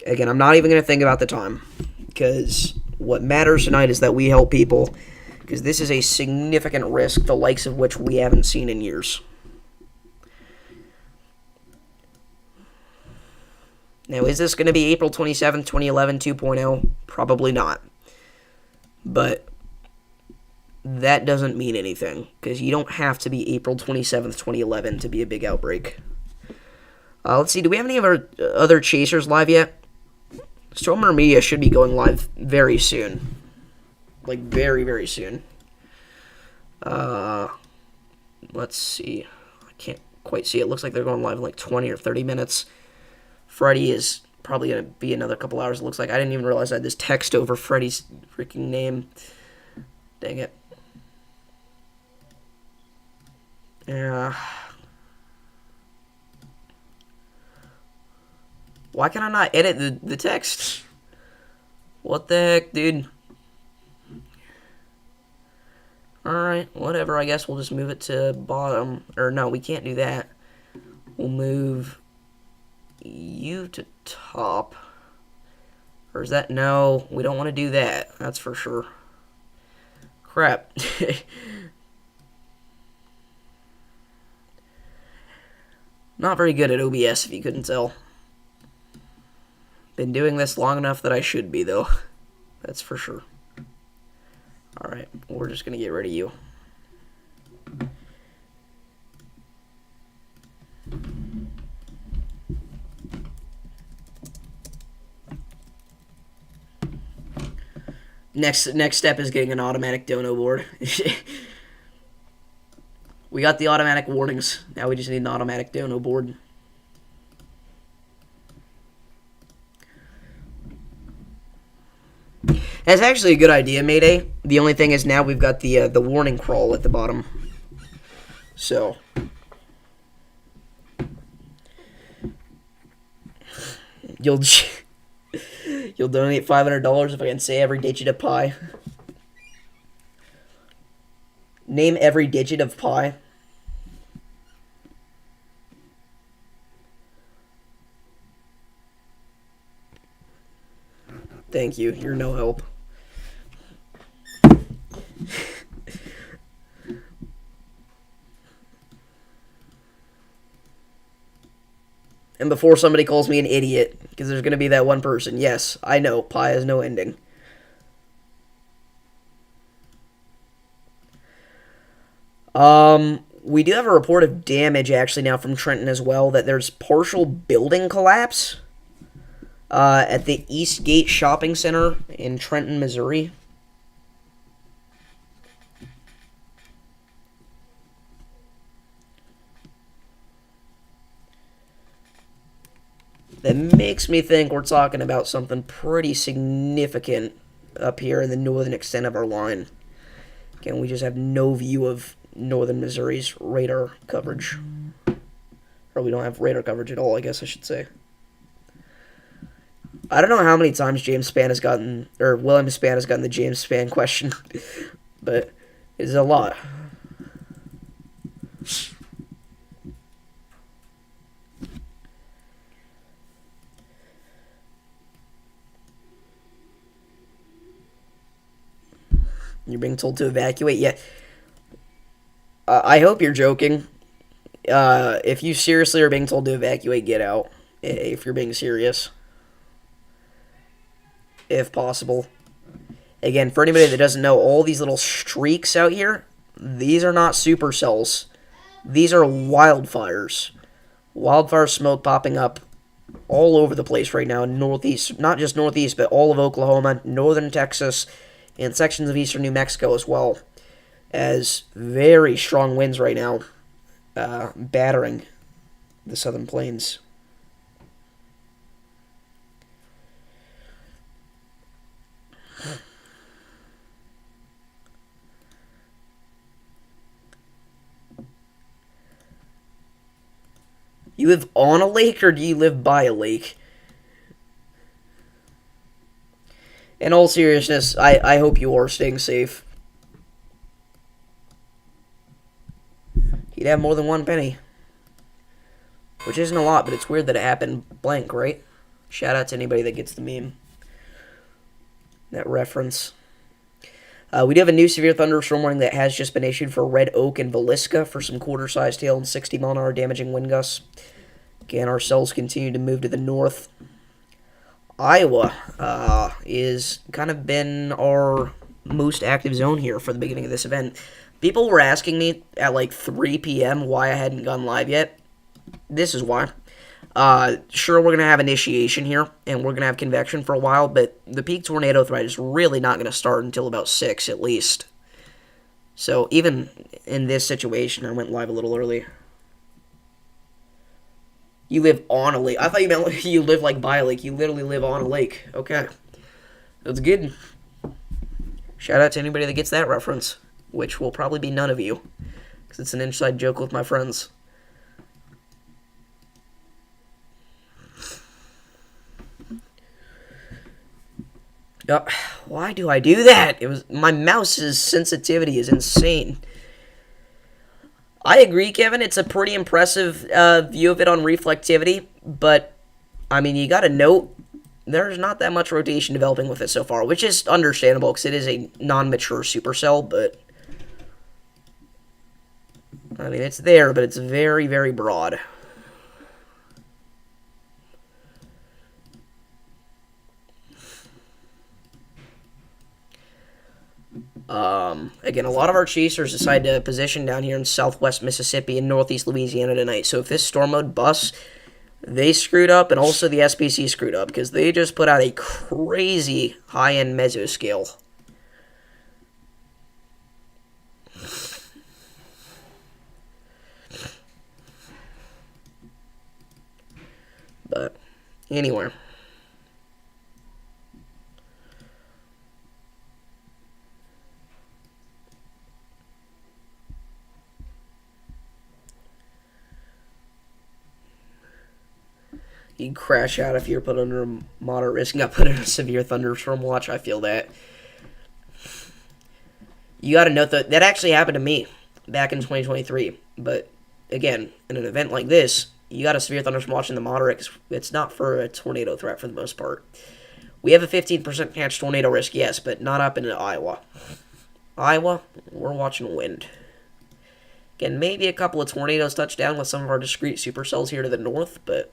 Again, I'm not even going to think about the time, because what matters tonight is that we help people, because this is a significant risk, the likes of which we haven't seen in years. Now, is this going to be April 27th, 2011 2.0? Probably not. But that doesn't mean anything, because you don't have to be April 27th, 2011 to be a big outbreak. Let's see, do we have any of our other chasers live yet? Stormer Media should be going live very soon. Like, very, very soon. Let's see. I can't quite see. It looks like they're going live in like 20 or 30 minutes. Friday is probably going to be another couple hours, it looks like. I didn't even realize I had this text over Freddy's freaking name. Dang it. Yeah. Why can I not edit the text? What the heck, dude? Alright, whatever. I guess we'll just move it to bottom. Or no, we can't do that. We'll move you to top. Or is that... No, we don't want to do that. That's for sure. Crap. Not very good at OBS, if you couldn't tell. Been doing this long enough that I should be, though. That's for sure. Alright, we're just going to get rid of you. Next step is getting an automatic dono board. We got the automatic warnings. Now we just need an automatic dono board. That's actually a good idea, Mayday. The only thing is now we've got the warning crawl at the bottom. So you'll donate $500 if I can say every digit of pi. Name every digit of pi. Thank you. You're no help. And before somebody calls me an idiot, because there's going to be that one person, yes, I know, pi has no ending. We do have a report of damage, actually, now from Trenton as well, that there's partial building collapse at the Eastgate Shopping Center in Trenton, Missouri. that makes me think we're talking about something pretty significant up here in the northern extent of our line. Again, we just have no view of northern Missouri's radar coverage. Or we don't have radar coverage at all, I guess I should say. I don't know how many times William Spann has gotten the James Spann question, but it's a lot. You're being told to evacuate? Yeah. I hope you're joking. If you seriously are being told to evacuate, get out. If you're being serious. If possible. Again, for anybody that doesn't know, all these little streaks out here, these are not supercells. These are wildfires. Wildfire smoke popping up all over the place right now in northeast, not just northeast, but all of Oklahoma, northern Texas, and sections of eastern New Mexico as well, as very strong winds right now battering the southern plains. You live on a lake, or do you live by a lake? In all seriousness, I hope you are staying safe. He'd have more than one penny. Which isn't a lot, but it's weird that it happened blank, right? Shout out to anybody that gets the meme. That reference. We do have a new severe thunderstorm warning that has just been issued for Red Oak and Villisca for some quarter-sized hail and 60-mile-an-hour damaging wind gusts. Again, our cells continue to move to the north. Iowa is kind of been our most active zone here for the beginning of this event. People were asking me at like 3 p.m. why I hadn't gone live yet. This is why. Sure, we're going to have initiation here, and we're going to have convection for a while, but the peak tornado threat is really not going to start until about 6 at least. So even in this situation, I went live a little early. You live on a lake. I thought you meant you live like by a lake. You literally live on a lake. Okay. That's good. Shout out to anybody that gets that reference, which will probably be none of you, because it's an inside joke with my friends. Why do I do that? My mouse's sensitivity is insane. I agree, Kevin. It's a pretty impressive view of it on reflectivity, but, I mean, you gotta note, there's not that much rotation developing with it so far, which is understandable, because it is a non-mature supercell, but, I mean, it's there, but it's very, very broad. Again, a lot of our chasers decide to position down here in southwest Mississippi and northeast Louisiana tonight. So if this storm mode busts, they screwed up, and also the SPC screwed up, because they just put out a crazy high-end meso-scale. But, anyway. You'd crash out if you're put under a moderate risk and got put in a severe thunderstorm watch. I feel that. You got to note that actually happened to me back in 2023. But, again, in an event like this, you got a severe thunderstorm watch in the moderate, 'cause it's not for a tornado threat for the most part. We have a 15% chance tornado risk, yes, but not up in Iowa. Iowa, we're watching wind. Again, maybe a couple of tornadoes touch down with some of our discrete supercells here to the north, but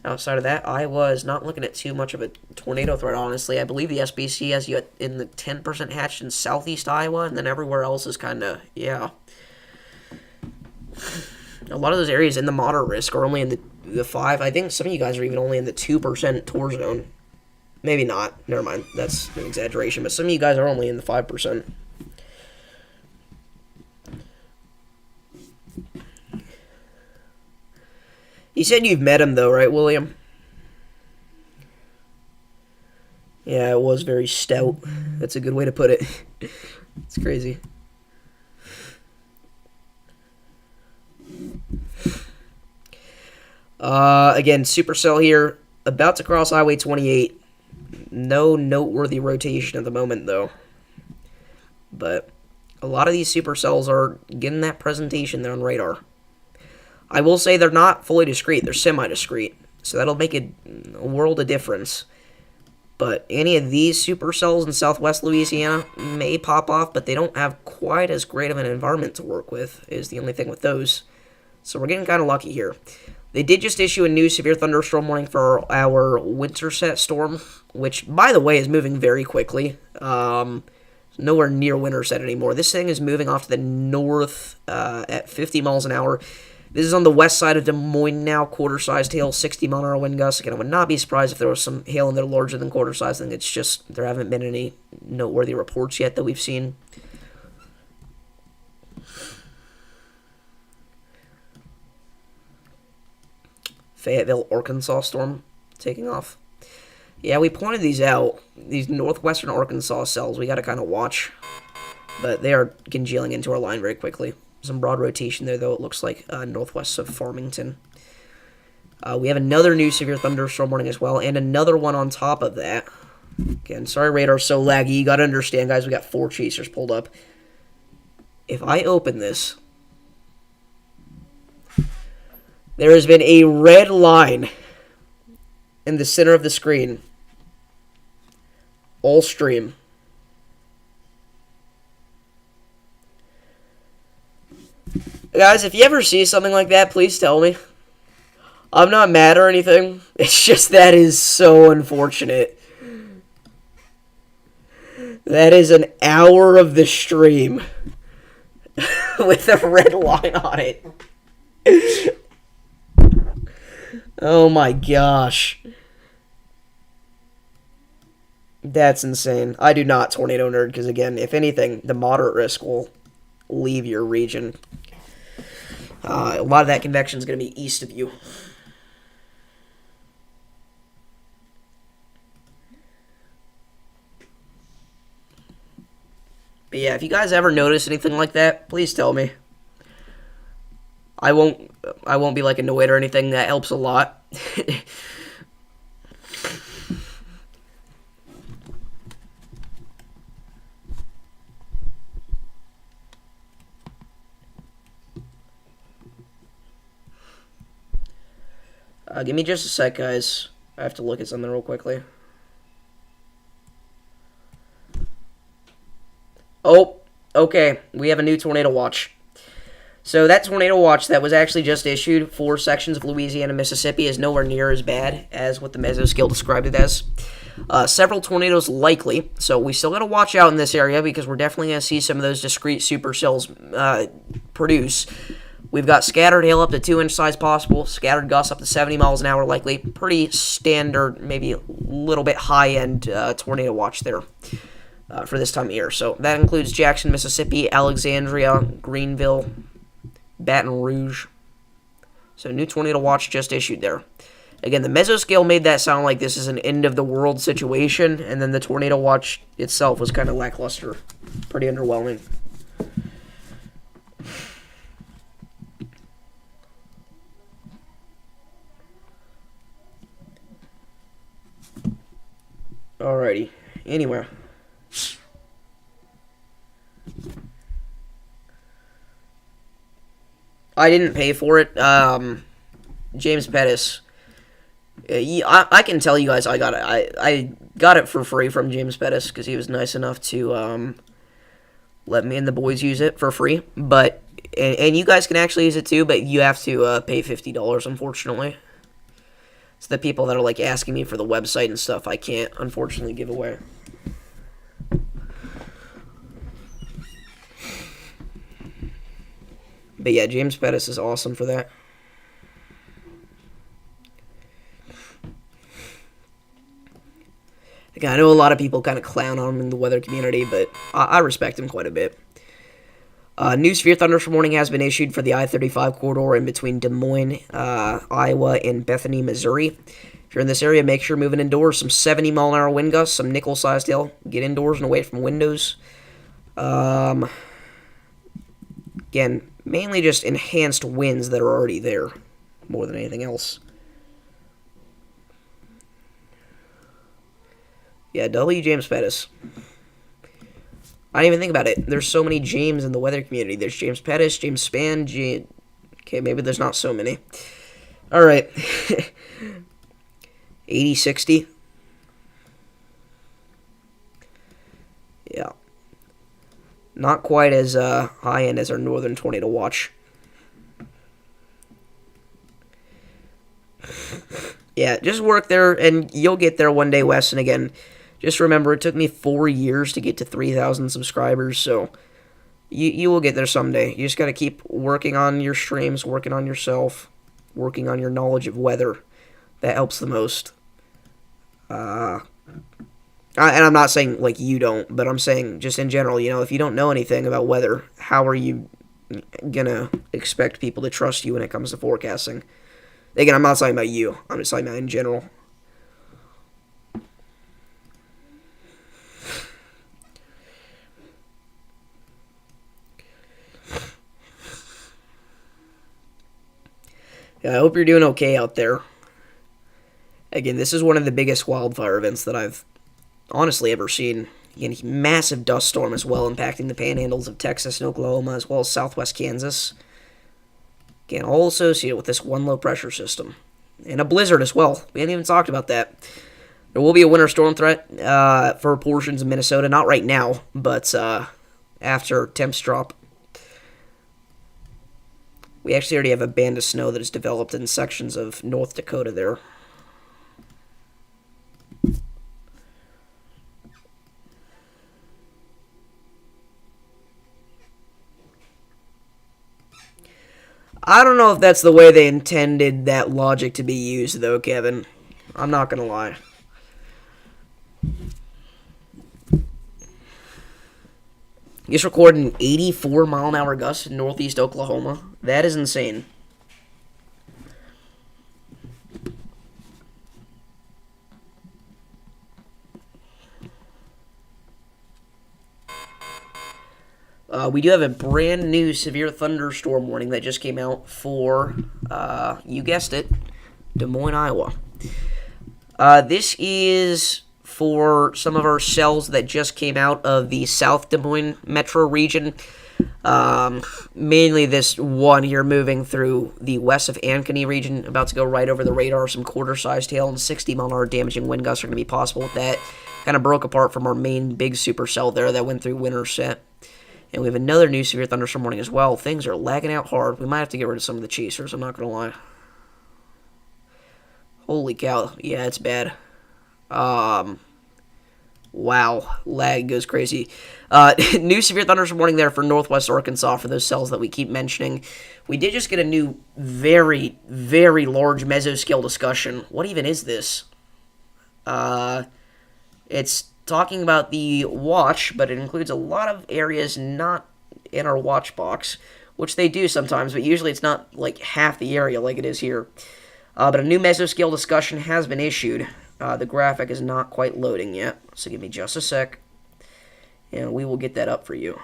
outside of that, Iowa is not looking at too much of a tornado threat, honestly. I believe the SBC has you in the 10% hatched in southeast Iowa, and then everywhere else is kind of, yeah. A lot of those areas in the moderate risk are only in the 5. I think some of you guys are even only in the 2% tour zone. Maybe not. Never mind. That's an exaggeration, but some of you guys are only in the 5%. You said you've met him, though, right, William? Yeah, it was very stout. That's a good way to put it. It's crazy. Again, supercell here, about to cross Highway 28. No noteworthy rotation at the moment, though. But a lot of these supercells are getting that presentation there on radar. I will say they're not fully discrete. They're semi-discrete. So that'll make a world of difference. But any of these supercells in southwest Louisiana may pop off, but they don't have quite as great of an environment to work with, is the only thing with those. So we're getting kind of lucky here. They did just issue a new severe thunderstorm warning for our Winterset storm, which, by the way, is moving very quickly. Nowhere near Winterset anymore. This thing is moving off to the north at 50 miles an hour. This is on the west side of Des Moines now, quarter-sized hail, 60-mile-an-hour wind gusts. Again, I would not be surprised if there was some hail in there larger than quarter-sized. I think it's just there haven't been any noteworthy reports yet that we've seen. Fayetteville, Arkansas storm taking off. Yeah, we pointed these out. These northwestern Arkansas cells, we got to kind of watch. But they are congealing into our line very quickly. Some broad rotation there, though, it looks like northwest of Farmington. We have another new severe thunderstorm warning as well, and another one on top of that. Again, sorry radar's so laggy. You got to understand, guys, we got 4 chasers pulled up. If I open this, there has been a red line in the center of the screen. All stream. Guys, if you ever see something like that, please tell me. I'm not mad or anything. It's just that is so unfortunate. That is an hour of the stream with a red line on it. Oh my gosh. That's insane. I do not tornado nerd because, again, if anything, the moderate risk will leave your region. A lot of that convection is going to be east of you. But yeah, if you guys ever notice anything like that, please tell me. I won't be like annoyed or anything. That helps a lot. Give me just a sec, guys. I have to look at something real quickly. Oh, okay. We have a new tornado watch. So that tornado watch that was actually just issued for sections of Louisiana and Mississippi is nowhere near as bad as what the meso-scale described it as. Several tornadoes likely, so we still got to watch out in this area because we're definitely going to see some of those discrete supercells produce. We've got scattered hail up to 2-inch size possible, scattered gusts up to 70 miles an hour likely. Pretty standard, maybe a little bit high-end tornado watch there for this time of year. So that includes Jackson, Mississippi, Alexandria, Greenville, Baton Rouge. So new tornado watch just issued there. Again, the meso-scale made that sound like this is an end-of-the-world situation, and then the tornado watch itself was kind of lackluster. Pretty underwhelming. Alrighty. Anyway. I didn't pay for it. James Pettis. I can tell you guys I got it. I got it for free from James Pettis because he was nice enough to let me and the boys use it for free. But and you guys can actually use it too, but you have to pay $50, unfortunately. It's the people that are like asking me for the website and stuff I can't unfortunately give away. But yeah, James Pettis is awesome for that. Again, I know a lot of people kind of clown on him in the weather community, but I respect him quite a bit. New severe thunderstorm warning has been issued for the I-35 corridor in between Des Moines, Iowa, and Bethany, Missouri. If you're in this area, make sure you're moving indoors. Some 70-mile-an-hour wind gusts, some nickel-sized hail. Get indoors and away from windows. Again, mainly just enhanced winds that are already there, more than anything else. Yeah, W. James Pettis. I didn't even think about it. There's so many James in the weather community. There's James Pettis, James Spann, Okay, maybe there's not so many. Alright. 80-60. Yeah. Not quite as high-end as our northern tornado watch. Yeah, just work there, and you'll get there one day, Wes. And again, just remember, it took me 4 years to get to 3,000 subscribers, so you will get there someday. You just got to keep working on your streams, working on yourself, working on your knowledge of weather. That helps the most. And I'm not saying, like, you don't, but I'm saying just in general, you know, if you don't know anything about weather, how are you going to expect people to trust you when it comes to forecasting? Again, I'm not talking about you. I'm just talking about in general. Yeah, I hope you're doing okay out there. Again, this is one of the biggest wildfire events that I've honestly ever seen. Again, massive dust storm as well, impacting the panhandles of Texas and Oklahoma, as well as southwest Kansas. Again, all associated with this one low pressure system. And a blizzard as well. We haven't even talked about that. There will be a winter storm threat for portions of Minnesota. Not right now, but after temps drop. We actually already have a band of snow that has developed in sections of North Dakota there. I don't know if that's the way they intended that logic to be used, though, Kevin. I'm not going to lie. Just recorded an 84-mile-an-hour gust in northeast Oklahoma. That is insane. We do have a brand new severe thunderstorm warning that just came out for, you guessed it, Des Moines, Iowa. This is for some of our cells that just came out of the South Des Moines metro region. Mainly this one here moving through the west of Ankeny region, about to go right over the radar. Some quarter-sized hail and 60-mile-an-hour damaging wind gusts are going to be possible with that. Kind of broke apart from our main big supercell there that went through Winterset. And we have another new severe thunderstorm warning as well. Things are lagging out hard. We might have to get rid of some of the chasers, I'm not going to lie. Holy cow. Yeah, it's bad. Wow. Lag goes crazy. New severe thunderstorm warning there for northwest Arkansas for those cells that we keep mentioning. We did just get a new very, very large meso-scale discussion. What even is this? It's talking about the watch, but it includes a lot of areas not in our watch box, which they do sometimes, but usually it's not like half the area like it is here. But a new meso-scale discussion has been issued. The graphic is not quite loading yet, so give me just a sec, and we will get that up for you.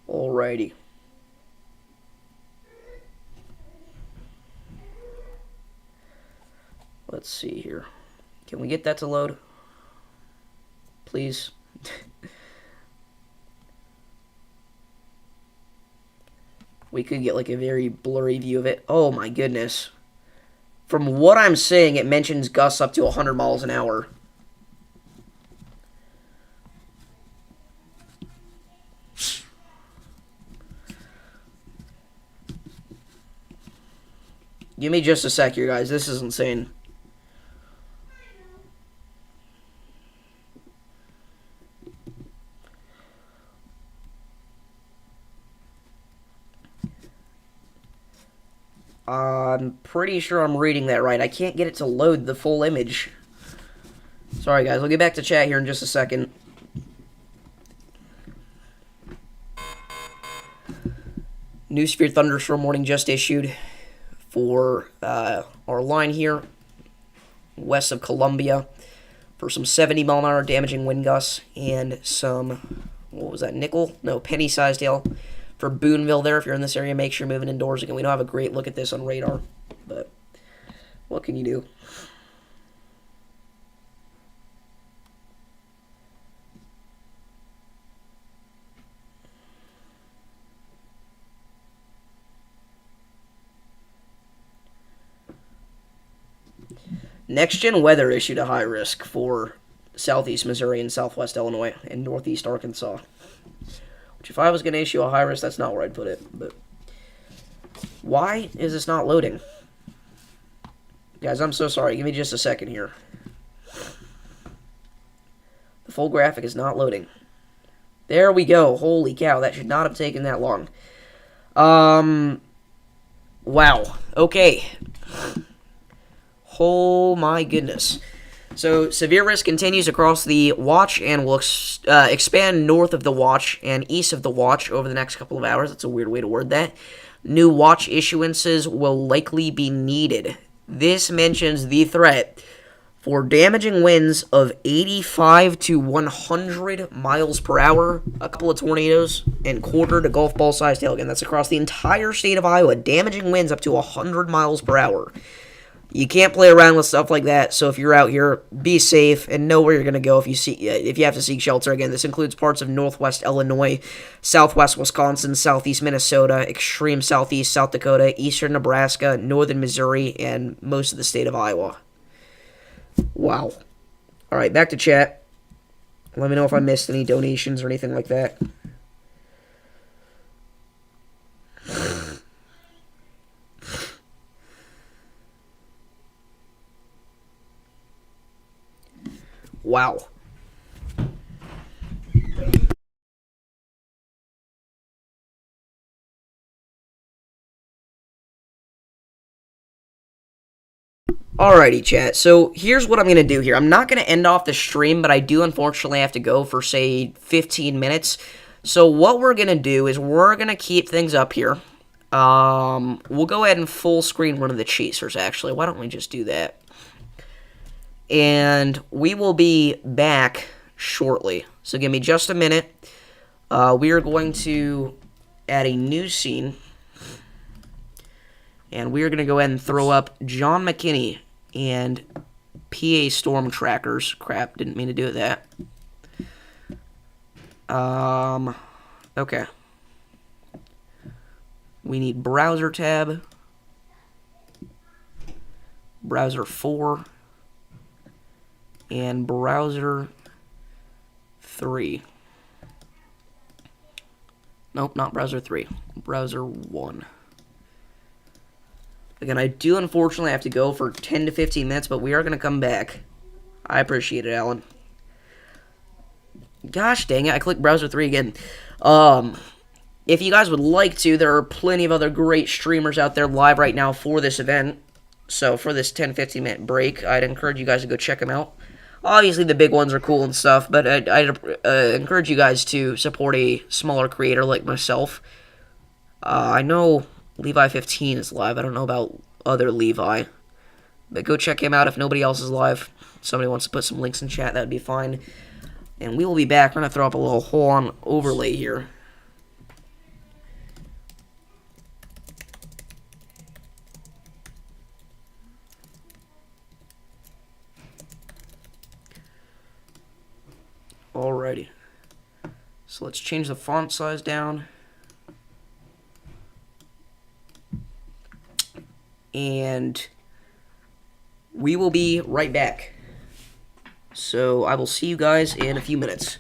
Alrighty. Let's see here. Can we get that to load? Please. We could get like a very blurry view of it. Oh my goodness. From what I'm seeing, it mentions gusts up to 100 miles an hour. Give me just a sec here, guys. This is insane. I'm pretty sure I'm reading that right. I can't get it to load the full image. Sorry, guys. I'll get back to chat here in just a second. New severe thunderstorm warning just issued for our line here west of Columbia for some 70-mile-an-hour damaging wind gusts and some, what was that, nickel? No, penny-sized hail for Boonville there. If you're in this area, make sure you're moving indoors. Again, we don't have a great look at this on radar, but what can you do? Next Gen Weather issued a high risk for southeast Missouri and southwest Illinois and northeast Arkansas. Which, if I was going to issue a high risk, that's not where I'd put it. But why is this not loading? Guys, I'm so sorry. Give me just a second here. The full graphic is not loading. There we go. Holy cow, that should not have taken that long. Wow. Okay. Oh my goodness. So, severe risk continues across the watch and will expand north of the watch and east of the watch over the next couple of hours. That's a weird way to word that. New watch issuances will likely be needed. This mentions the threat for damaging winds of 85 to 100 miles per hour, a couple of tornadoes, and quarter to golf ball sized hail. Again, that's across the entire state of Iowa. Damaging winds up to 100 miles per hour. You can't play around with stuff like that, so if you're out here, be safe and know where you're going to go if you have to seek shelter. Again, this includes parts of northwest Illinois, southwest Wisconsin, southeast Minnesota, extreme southeast South Dakota, eastern Nebraska, northern Missouri, and most of the state of Iowa. Wow. All right, back to chat. Let me know if I missed any donations or anything like that. Wow. Alrighty, chat. So here's what I'm going to do here. I'm not going to end off the stream, but I do unfortunately have to go for, say, 15 minutes. So what we're going to do is we're going to keep things up here. We'll go ahead and full screen one of the chasers, actually. Why don't we just do that? And we will be back shortly. So give me just a minute. We are going to add a new scene. And we are going to go ahead and throw up John McKinney and PA Storm Trackers. Crap, didn't mean to do that. Okay. We need browser tab. Browser 4. And browser 3. Nope, not browser 3. Browser 1. Again, I do unfortunately have to go for 10 to 15 minutes, but we are going to come back. I appreciate it, Alan. Gosh dang it, I clicked browser 3 again. If you guys would like to, there are plenty of other great streamers out there live right now for this event. So for this 10-15 minute break, I'd encourage you guys to go check them out. Obviously, the big ones are cool and stuff, but I'd encourage you guys to support a smaller creator like myself. I know Levi 15 is live. I don't know about other Levi. But go check him out if nobody else is live. If somebody wants to put some links in chat, that would be fine. And we will be back. We're going to throw up a little hold-on overlay here. Alrighty. So let's change the font size down. And we will be right back. So I will see you guys in a few minutes.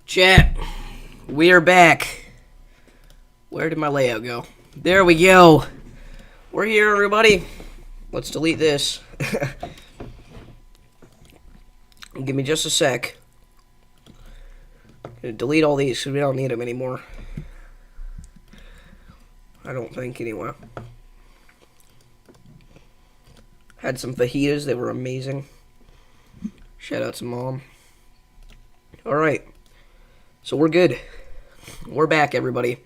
Chat, we are back. Where did my layout go? There we go. We're here, everybody. Let's delete this. Give me just a sec. Gonna delete all these because we don't need them anymore. I don't think, anyway. Had some fajitas. They were amazing. Shout out to Mom. Alright. So we're good. We're back, everybody.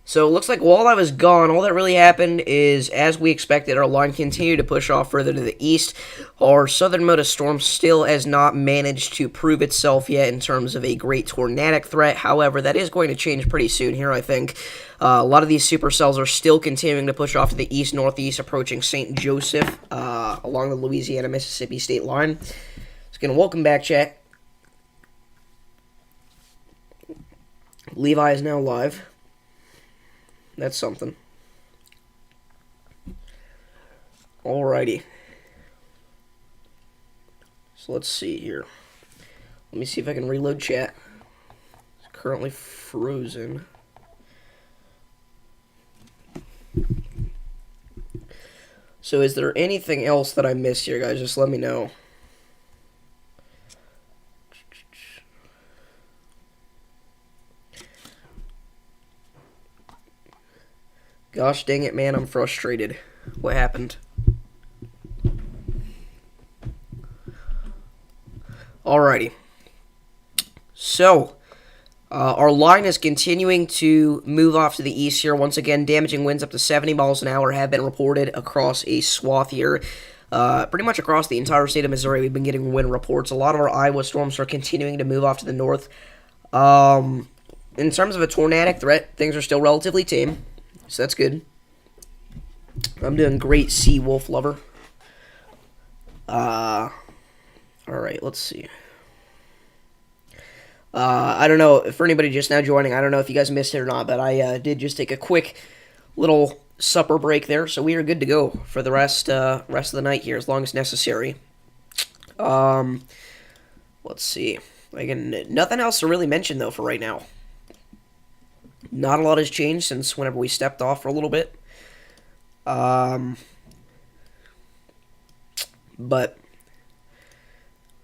So it looks like while I was gone, all that really happened is, as we expected, our line continued to push off further to the east. Our southernmost storm still has not managed to prove itself yet in terms of a great tornadic threat. However, that is going to change pretty soon here, I think. A lot of these supercells are still continuing to push off to the east-northeast, approaching St. Joseph along the Louisiana-Mississippi state line. So, again, welcome back, chat. Levi is now live. That's something. Alrighty. So let's see here. Let me see if I can reload chat. It's currently frozen. So is there anything else that I missed here, guys? Just let me know. Gosh dang it, man, I'm frustrated. What happened? Alrighty. So, our line is continuing to move off to the east here. Once again, damaging winds up to 70 miles an hour have been reported across a swath here. Pretty much across the entire state of Missouri, we've been getting wind reports. A lot of our Iowa storms are continuing to move off to the north. In terms of a tornadic threat, things are still relatively tame. So that's good. I'm doing great, Sea Wolf Lover. Alright, let's see. I don't know, for anybody just now joining, I don't know if you guys missed it or not, but I did just take a quick little supper break there, so we are good to go for the rest of the night here, as long as necessary. Let's see. Again, nothing else to really mention, though, for right now. Not a lot has changed since whenever we stepped off for a little bit. But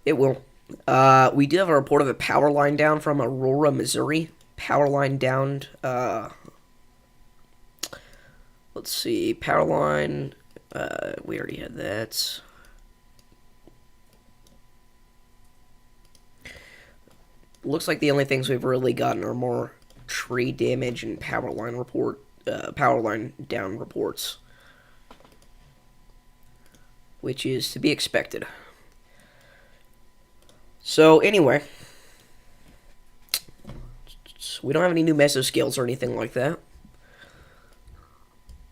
it will. We do have a report of a power line down from Aurora, Missouri. Power line downed. Let's see. Power line. We already had that. Looks like the only things we've really gotten are more tree damage and power line down reports, which is to be expected. So anyway, we don't have any new meso-scales or anything like that,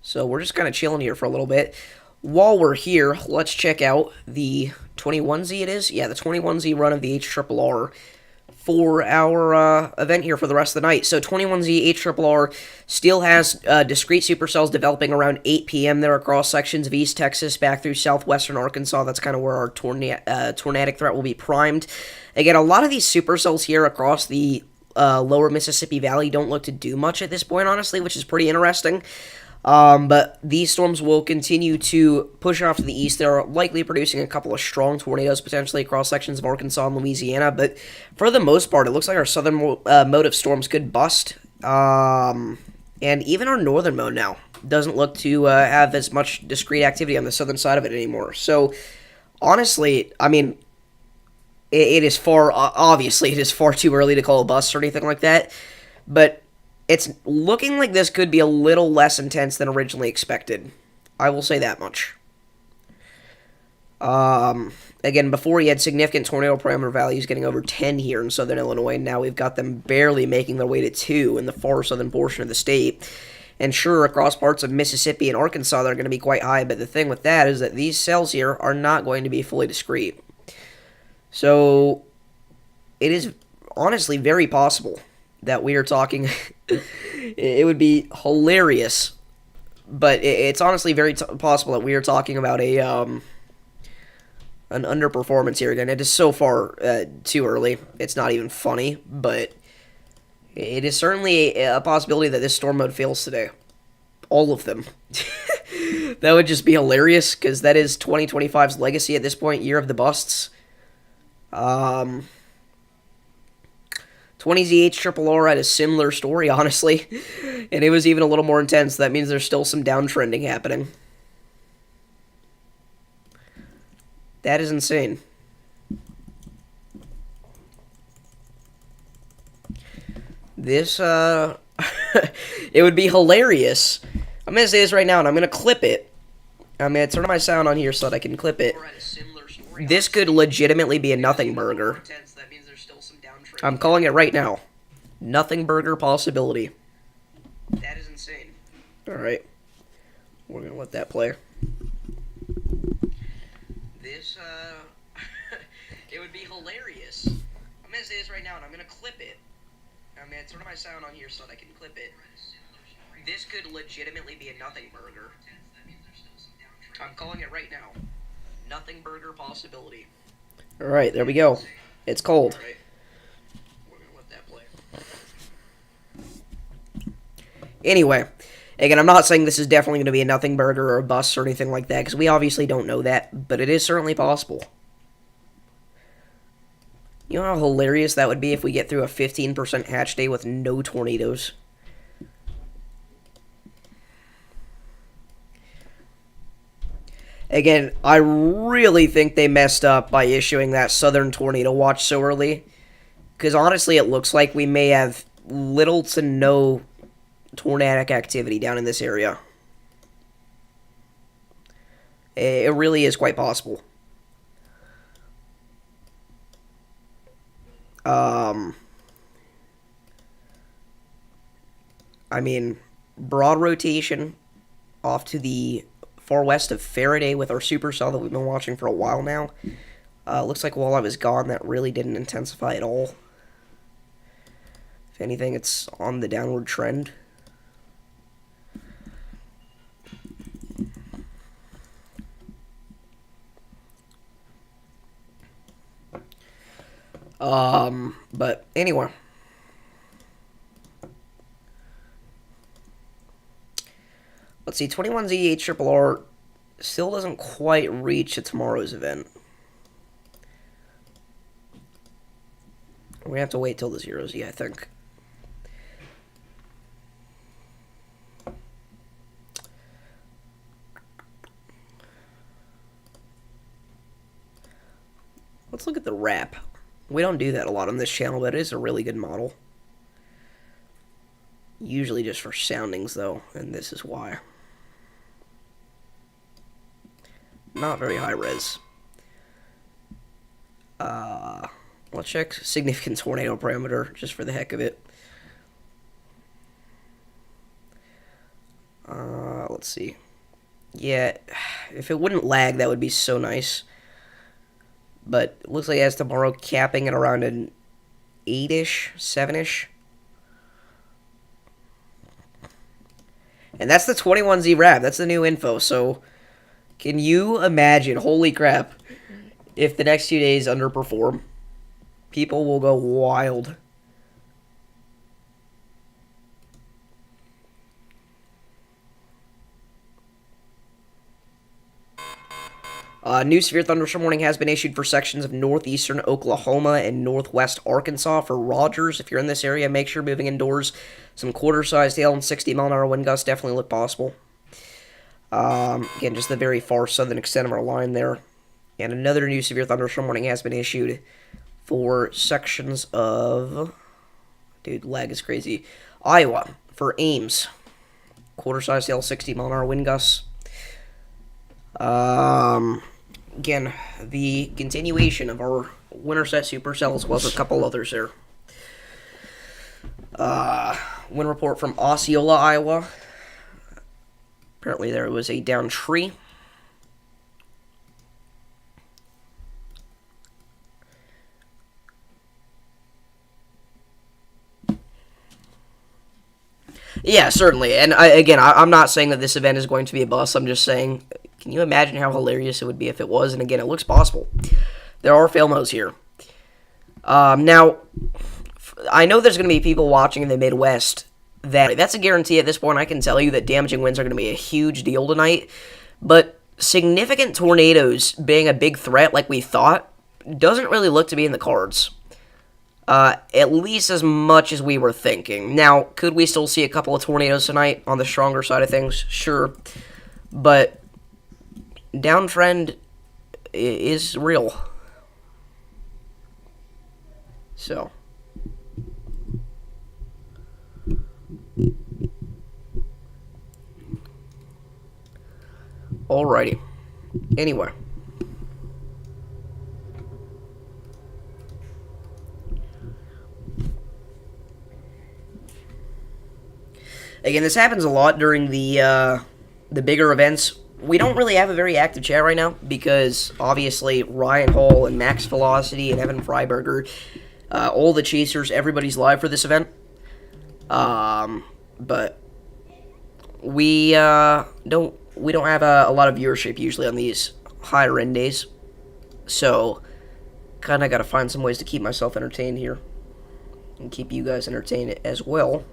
so we're just kind of chilling here for a little bit. While we're here, let's check out the 21Z. It is, yeah, the 21Z run of the HRRR for our event here for the rest of the night. So 21Z HRRR still has discrete supercells developing around 8 p.m. there across sections of East Texas back through southwestern Arkansas. That's kind of where our tornadic threat will be primed. Again, a lot of these supercells here across the lower Mississippi Valley don't look to do much at this point, honestly, which is pretty interesting. But these storms will continue to push off to the east. They're likely producing a couple of strong tornadoes potentially across sections of Arkansas and Louisiana. But for the most part, it looks like our southern mode of storms could bust. And even our northern mode now doesn't look to have as much discrete activity on the southern side of it anymore. So, honestly, I mean, it is obviously, it is far too early to call a bust or anything like that. But it's looking like this could be a little less intense than originally expected. I will say that much. Again, before we had significant tornado parameter values getting over 10 here in southern Illinois. Now we've got them barely making their way to 2 in the far southern portion of the state. And sure, across parts of Mississippi and Arkansas, they're going to be quite high. But the thing with that is that these cells here are not going to be fully discrete. So, it is honestly very possible that we are talking, it would be hilarious, but it's honestly very possible that we are talking about a an underperformance here again. It is so far too early. It's not even funny, but it is certainly a possibility that this storm mode fails today. All of them. That would just be hilarious, because that is 2025's legacy at this point, year of the busts. 20ZH Triple R had a similar story, honestly, and it was even a little more intense. That means there's still some downtrending happening. That is insane. This, it would be hilarious. I'm going to say this right now, and I'm going to clip it. I'm going to turn my sound on here so that I can clip it. This could legitimately be a nothing burger. I'm calling it right now. Nothing burger possibility. That is insane. Alright. We're going to let that play. This, it would be hilarious. I'm going to say this right now, and I'm going to clip it. I'm going to turn my sound on here so that I can clip it. This could legitimately be a nothing burger. I'm calling it right now. Nothing burger possibility. Alright, there we go. It's cold. Right. We're going to let that play. Anyway, again, I'm not saying this is definitely going to be a nothing burger or a bust or anything like that, because we obviously don't know that, but it is certainly possible. You know how hilarious that would be if we get through a 15% hatch day with no tornadoes? Again, I really think they messed up by issuing that southern tornado watch so early. Because honestly, it looks like we may have little to no tornadic activity down in this area. It really is quite possible. I mean, broad rotation off to the far west of Faraday with our supercell that we've been watching for a while now. Looks like while I was gone, that really didn't intensify at all. If anything, it's on the downward trend. But anyway. Let's see, 21ZH Triple R still doesn't quite reach to tomorrow's event. We're going to have to wait till the 0Z, I think. Let's look at the wrap. We don't do that a lot on this channel, but it is a really good model. Usually just for soundings, though, and this is why. Not very high res. Let's check significant tornado parameter, just for the heck of it. Let's see. Yeah, if it wouldn't lag, that would be so nice. But it looks like it has tomorrow capping at around an 8-ish, 7-ish. And that's the 21Z wrap. That's the new info. So, can you imagine, holy crap, if the next 2 days underperform? People will go wild. New severe thunderstorm warning has been issued for sections of northeastern Oklahoma and northwest Arkansas for Rogers. If you're in this area, make sure moving indoors. Some quarter-sized hail and 60-mile-an-hour wind gusts definitely look possible. Again, just the very far southern extent of our line there. And another new severe thunderstorm warning has been issued for sections of... Dude, lag is crazy. Iowa for Ames. Quarter-sized hail, 60-mile-an-hour wind gusts. Again, the continuation of our winter set supercells was a couple others there. Wind report from Osceola, Iowa. Apparently there was a downed tree. Yeah, certainly. And I'm not saying that this event is going to be a bust. I'm just saying Can you imagine how hilarious it would be if it was? And again, it looks possible. There are fail modes here. Now, I know there's going to be people watching in the Midwest that's a guarantee at this point. I can tell you that damaging winds are going to be a huge deal tonight. But significant tornadoes being a big threat like we thought doesn't really look to be in the cards. At least as much as we were thinking. Now, could we still see a couple of tornadoes tonight on the stronger side of things? Sure. But downtrend is real. So. Alrighty. Anyway. Again, this happens a lot during the bigger events. We don't really have a very active chat right now because, obviously, Ryan Hall and Max Velocity and Evan Freiberger, all the chasers, everybody's live for this event. But we don't have a lot of viewership usually on these higher end days. So, kind of got to find some ways to keep myself entertained here and keep you guys entertained as well.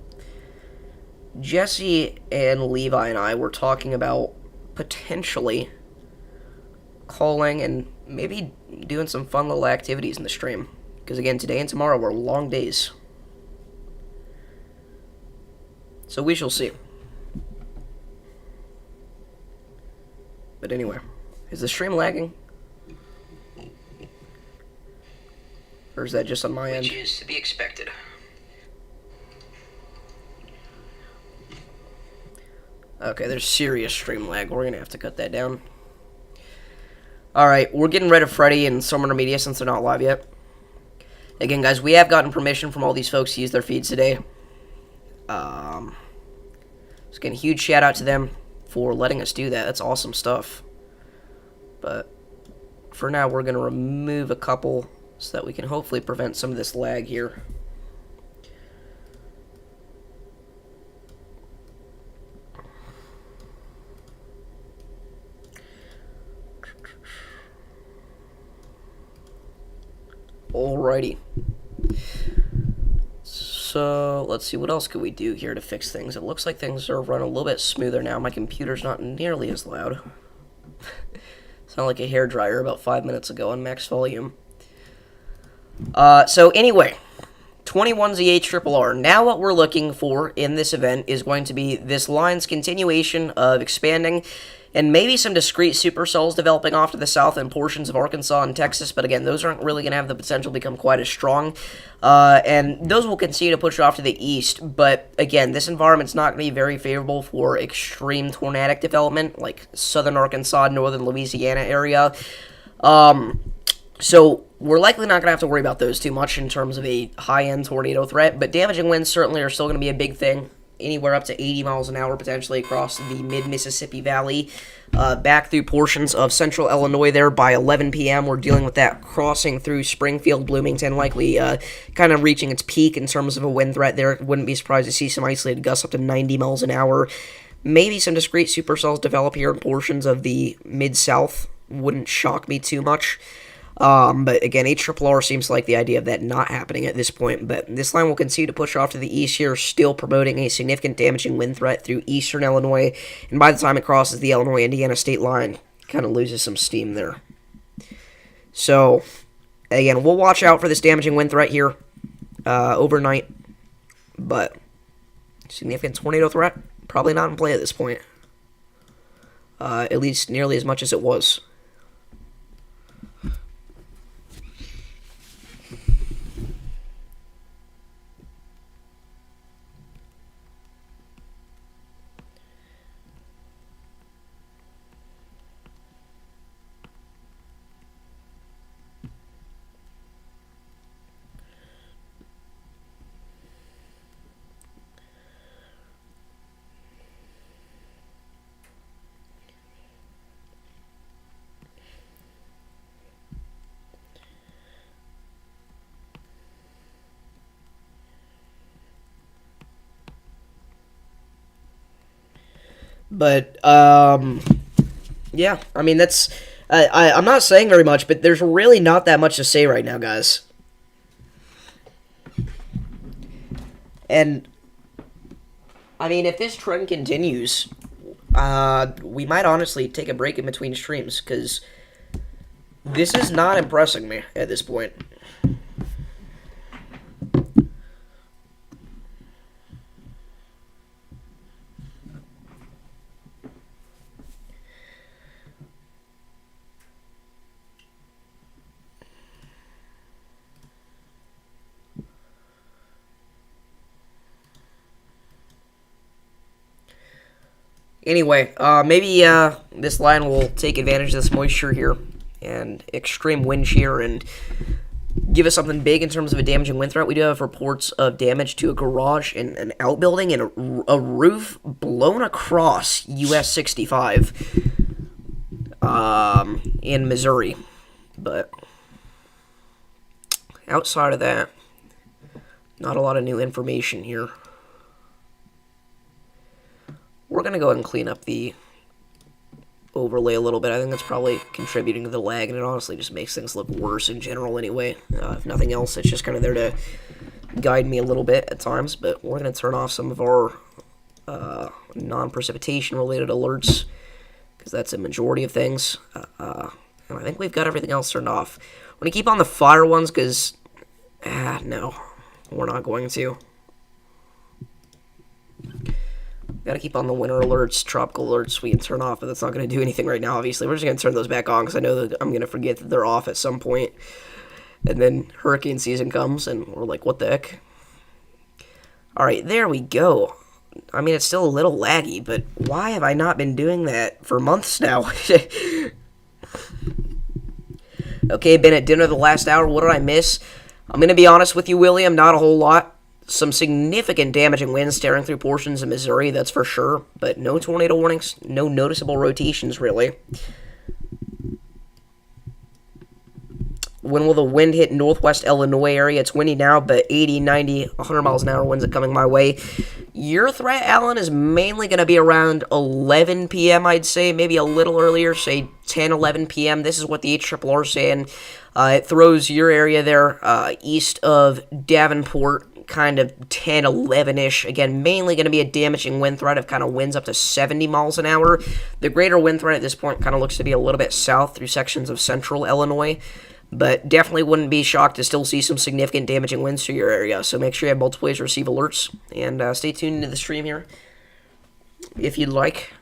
Jesse and Levi and I were talking about potentially calling and maybe doing some fun little activities in the stream. Because again, today and tomorrow were long days. So we shall see. But anyway, is the stream lagging? Or is that just on my end? Which is to be expected. Okay, there's serious stream lag. We're going to have to cut that down. Alright, we're getting rid of Freddy and Summoner Media since they're not live yet. Again, guys, we have gotten permission from all these folks to use their feeds today. So again, huge shout out to them for letting us do that. That's awesome stuff. But for now, we're going to remove a couple so that we can hopefully prevent some of this lag here. Alrighty. So, let's see, what else could we do here to fix things? It looks like things are running a little bit smoother now. My computer's not nearly as loud. Sounded like a hairdryer about 5 minutes ago on max volume. So anyway, 21ZH-RRR. Now what we're looking for in this event is going to be this line's continuation of expanding and maybe some discrete supercells developing off to the south in portions of Arkansas and Texas, but again, those aren't really going to have the potential to become quite as strong, and those will continue to push off to the east, but again, this environment's not going to be very favorable for extreme tornadic development, like southern Arkansas, northern Louisiana area, so we're likely not going to have to worry about those too much in terms of a high-end tornado threat, but damaging winds certainly are still going to be a big thing. Anywhere up to 80 miles an hour potentially across the mid-Mississippi Valley, back through portions of central Illinois there by 11 p.m. We're dealing with that crossing through Springfield, Bloomington, likely kind of reaching its peak in terms of a wind threat there. Wouldn't be surprised to see some isolated gusts up to 90 miles an hour. Maybe some discrete supercells develop here in portions of the mid-south. Wouldn't shock me too much. But again, HRRR seems like the idea of that not happening at this point, but this line will continue to push off to the east here, still promoting a significant damaging wind threat through eastern Illinois, and by the time it crosses the Illinois-Indiana state line, kind of loses some steam there. So, again, we'll watch out for this damaging wind threat here overnight, but significant tornado threat, probably not in play at this point, at least nearly as much as it was. But, Yeah, I mean, that's... I'm not saying very much, but there's really not that much to say right now, guys. And, I mean, if this trend continues, we might honestly take a break in between streams, because this is not impressing me at this point. Anyway, maybe this line will take advantage of this moisture here and extreme wind shear and give us something big in terms of a damaging wind threat. We do have reports of damage to a garage and an outbuilding and a roof blown across US 65 in Missouri. But outside of that, not a lot of new information here. We're going to go ahead and clean up the overlay a little bit. I think that's probably contributing to the lag, and it honestly just makes things look worse in general anyway. If nothing else, it's just kind of there to guide me a little bit at times, but we're going to turn off some of our non-precipitation related alerts, because that's a majority of things. And I think we've got everything else turned off. We're going to keep on the fire ones, because, no, we're not going to. Gotta keep on the winter alerts, tropical alerts we can turn off, but that's not going to do anything right now, obviously. We're just going to turn those back on, because I know that I'm going to forget that they're off at some point. And then hurricane season comes, and we're like, what the heck? Alright, there we go. I mean, it's still a little laggy, but why have I not been doing that for months now? Okay, been at dinner the last hour. What did I miss? I'm going to be honest with you, William, not a whole lot. Some significant damaging winds tearing through portions of Missouri, that's for sure. But no tornado warnings, no noticeable rotations, really. When will the wind hit northwest Illinois area? It's windy now, but 80, 90, 100 miles an hour winds are coming my way. Your threat, Alan, is mainly going to be around 11 p.m., I'd say. Maybe a little earlier, say 10, 11 p.m. This is what the HRRR is saying. It throws your area there east of Davenport, kind of 10, 11-ish. Again, mainly going to be a damaging wind threat of kind of winds up to 70 miles an hour. The greater wind threat at this point kind of looks to be a little bit south through sections of central Illinois. But definitely wouldn't be shocked to still see some significant damaging winds through your area. So make sure you have multiple ways to receive alerts. And stay tuned into the stream here if you'd like.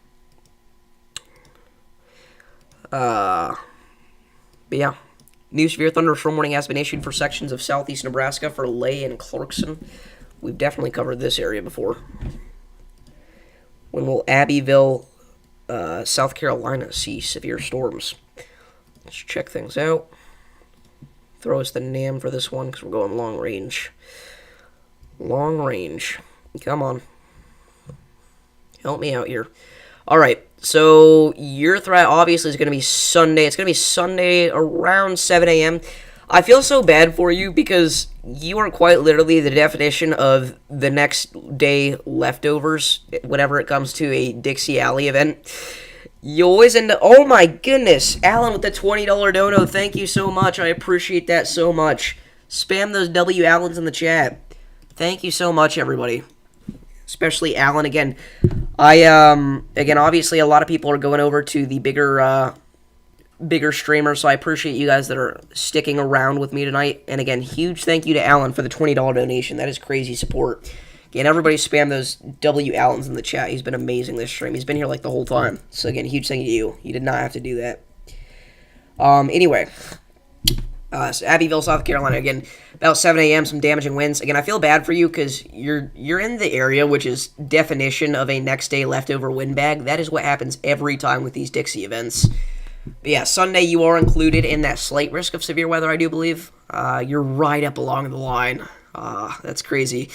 But yeah. New severe thunderstorm warning has been issued for sections of southeast Nebraska for Lay and Clarkson. We've definitely covered this area before. When will Abbeville, South Carolina see severe storms? Let's check things out. Throw us the NAM for this one because we're going long range. Long range. Come on. Help me out here. Alright, so your threat obviously is going to be Sunday. It's going to be Sunday around 7 a.m. I feel so bad for you because you are quite literally the definition of the next day leftovers whenever it comes to a Dixie Alley event. You always end up... Oh my goodness! Alan with the $20 dono, thank you so much. I appreciate that so much. Spam those W Allens in the chat. Thank you so much, everybody. Especially Alan, again. Again, obviously a lot of people are going over to the bigger streamer, so I appreciate you guys that are sticking around with me tonight. And again, huge thank you to Alan for the $20 donation. That is crazy support. Again, everybody spam those W Allens in the chat. He's been amazing this stream. He's been here like the whole time. So again, huge thank you to you. You did not have to do that. Anyway. So Abbeville, South Carolina, again, about 7 a.m., some damaging winds. Again, I feel bad for you because you're in the area, which is definition of a next day leftover windbag. That is what happens every time with these Dixie events. But yeah, Sunday you are included in that slight risk of severe weather, I do believe. You're right up along the line. That's crazy.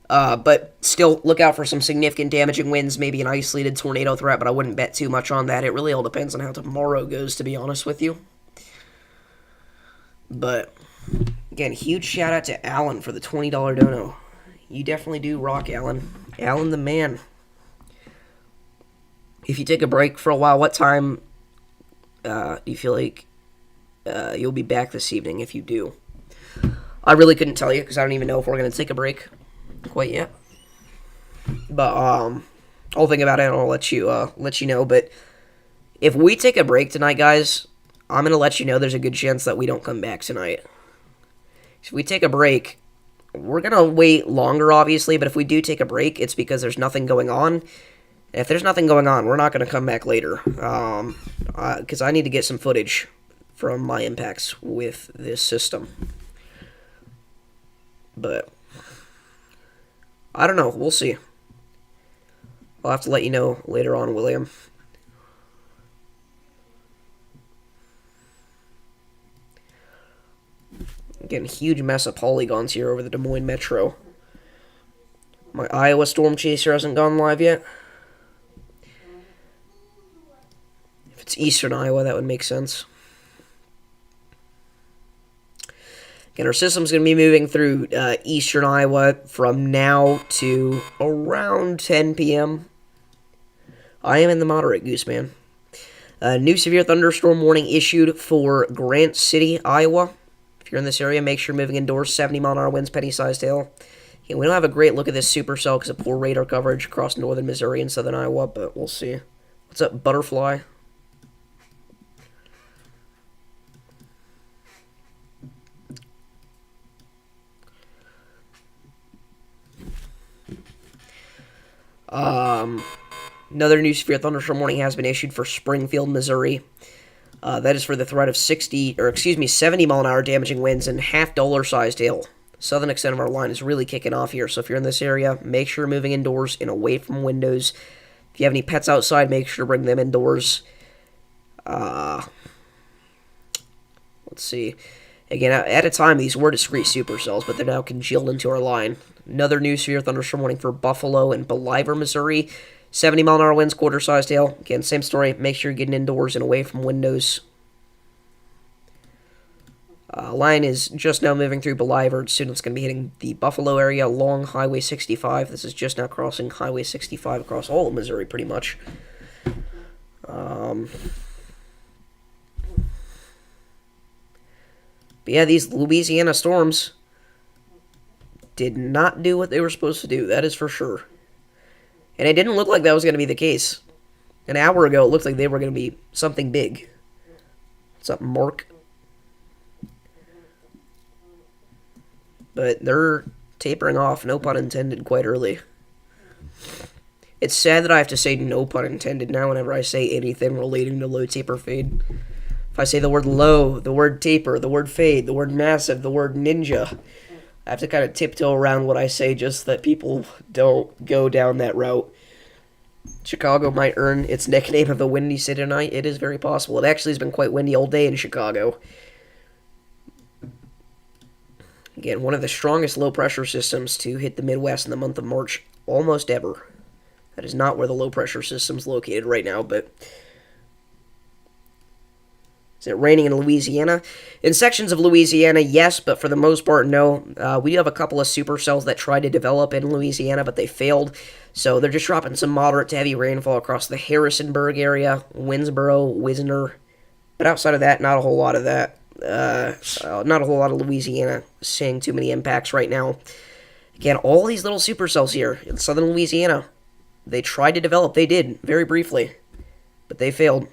But still, look out for some significant damaging winds, maybe an isolated tornado threat, but I wouldn't bet too much on that. It really all depends on how tomorrow goes, to be honest with you. But, again, huge shout out to Alan for the $20 dono. You definitely do rock, Alan. Alan the man. If you take a break for a while, what time do you feel like you'll be back this evening if you do? I really couldn't tell you because I don't even know if we're going to take a break quite yet. But I'll think about it and I'll let you know. But if we take a break tonight, guys, I'm going to let you know there's a good chance that we don't come back tonight. If we take a break, we're going to wait longer, obviously, but if we do take a break, it's because there's nothing going on. And if there's nothing going on, we're not going to come back later. Because I need to get some footage from my impacts with this system. But I don't know. We'll see. I'll have to let you know later on, William. Getting a huge mess of polygons here over the Des Moines Metro. My Iowa Storm Chaser hasn't gone live yet. If it's eastern Iowa, that would make sense. Again, our system's going to be moving through eastern Iowa from now to around 10 p.m. I am in the moderate, Gooseman. New severe thunderstorm warning issued for Grant City, Iowa. If you're in this area, make sure you're moving indoors. 70-mile-an-hour winds, penny-sized hail. Yeah, we don't have a great look at this supercell because of poor radar coverage across northern Missouri and southern Iowa, but we'll see. What's up, Butterfly? Another new severe thunderstorm warning has been issued for Springfield, Missouri. That is for the threat of 70-mile-an-hour damaging winds and half-dollar-sized hail. Southern extent of our line is really kicking off here, so if you're in this area, make sure you're moving indoors and away from windows. If you have any pets outside, make sure to bring them indoors. Let's see. Again, at a time, these were discrete supercells, but they're now congealed into our line. Another new severe thunderstorm warning for Buffalo and Believer, Missouri. 70-mile-an-hour winds, quarter-sized hail. Again, same story. Make sure you're getting indoors and away from windows. Line is just now moving through Believer. Soon it's going to be hitting the Buffalo area along Highway 65. This is just now crossing Highway 65 across all of Missouri, pretty much. But yeah, these Louisiana storms did not do what they were supposed to do. That is for sure. And it didn't look like that was going to be the case. An hour ago, it looked like they were going to be something big. What's up, Mark? But they're tapering off, no pun intended, quite early. It's sad that I have to say no pun intended now whenever I say anything relating to low taper fade. If I say the word low, the word taper, the word fade, the word massive, the word ninja, I have to kind of tiptoe around what I say just so that people don't go down that route. Chicago might earn its nickname of the Windy City tonight. It is very possible. It actually has been quite windy all day in Chicago. Again, one of the strongest low-pressure systems to hit the Midwest in the month of March almost ever. That is not where the low-pressure system's located right now, but... Is it raining in Louisiana? In sections of Louisiana, yes, but for the most part, no. We do have a couple of supercells that tried to develop in Louisiana, but they failed. So they're just dropping some moderate to heavy rainfall across the Harrisonburg area, Winsboro, Wisner. But outside of that, not a whole lot of that. Not a whole lot of Louisiana seeing too many impacts right now. Again, all these little supercells here in southern Louisiana, they tried to develop. They did, very briefly. But they failed.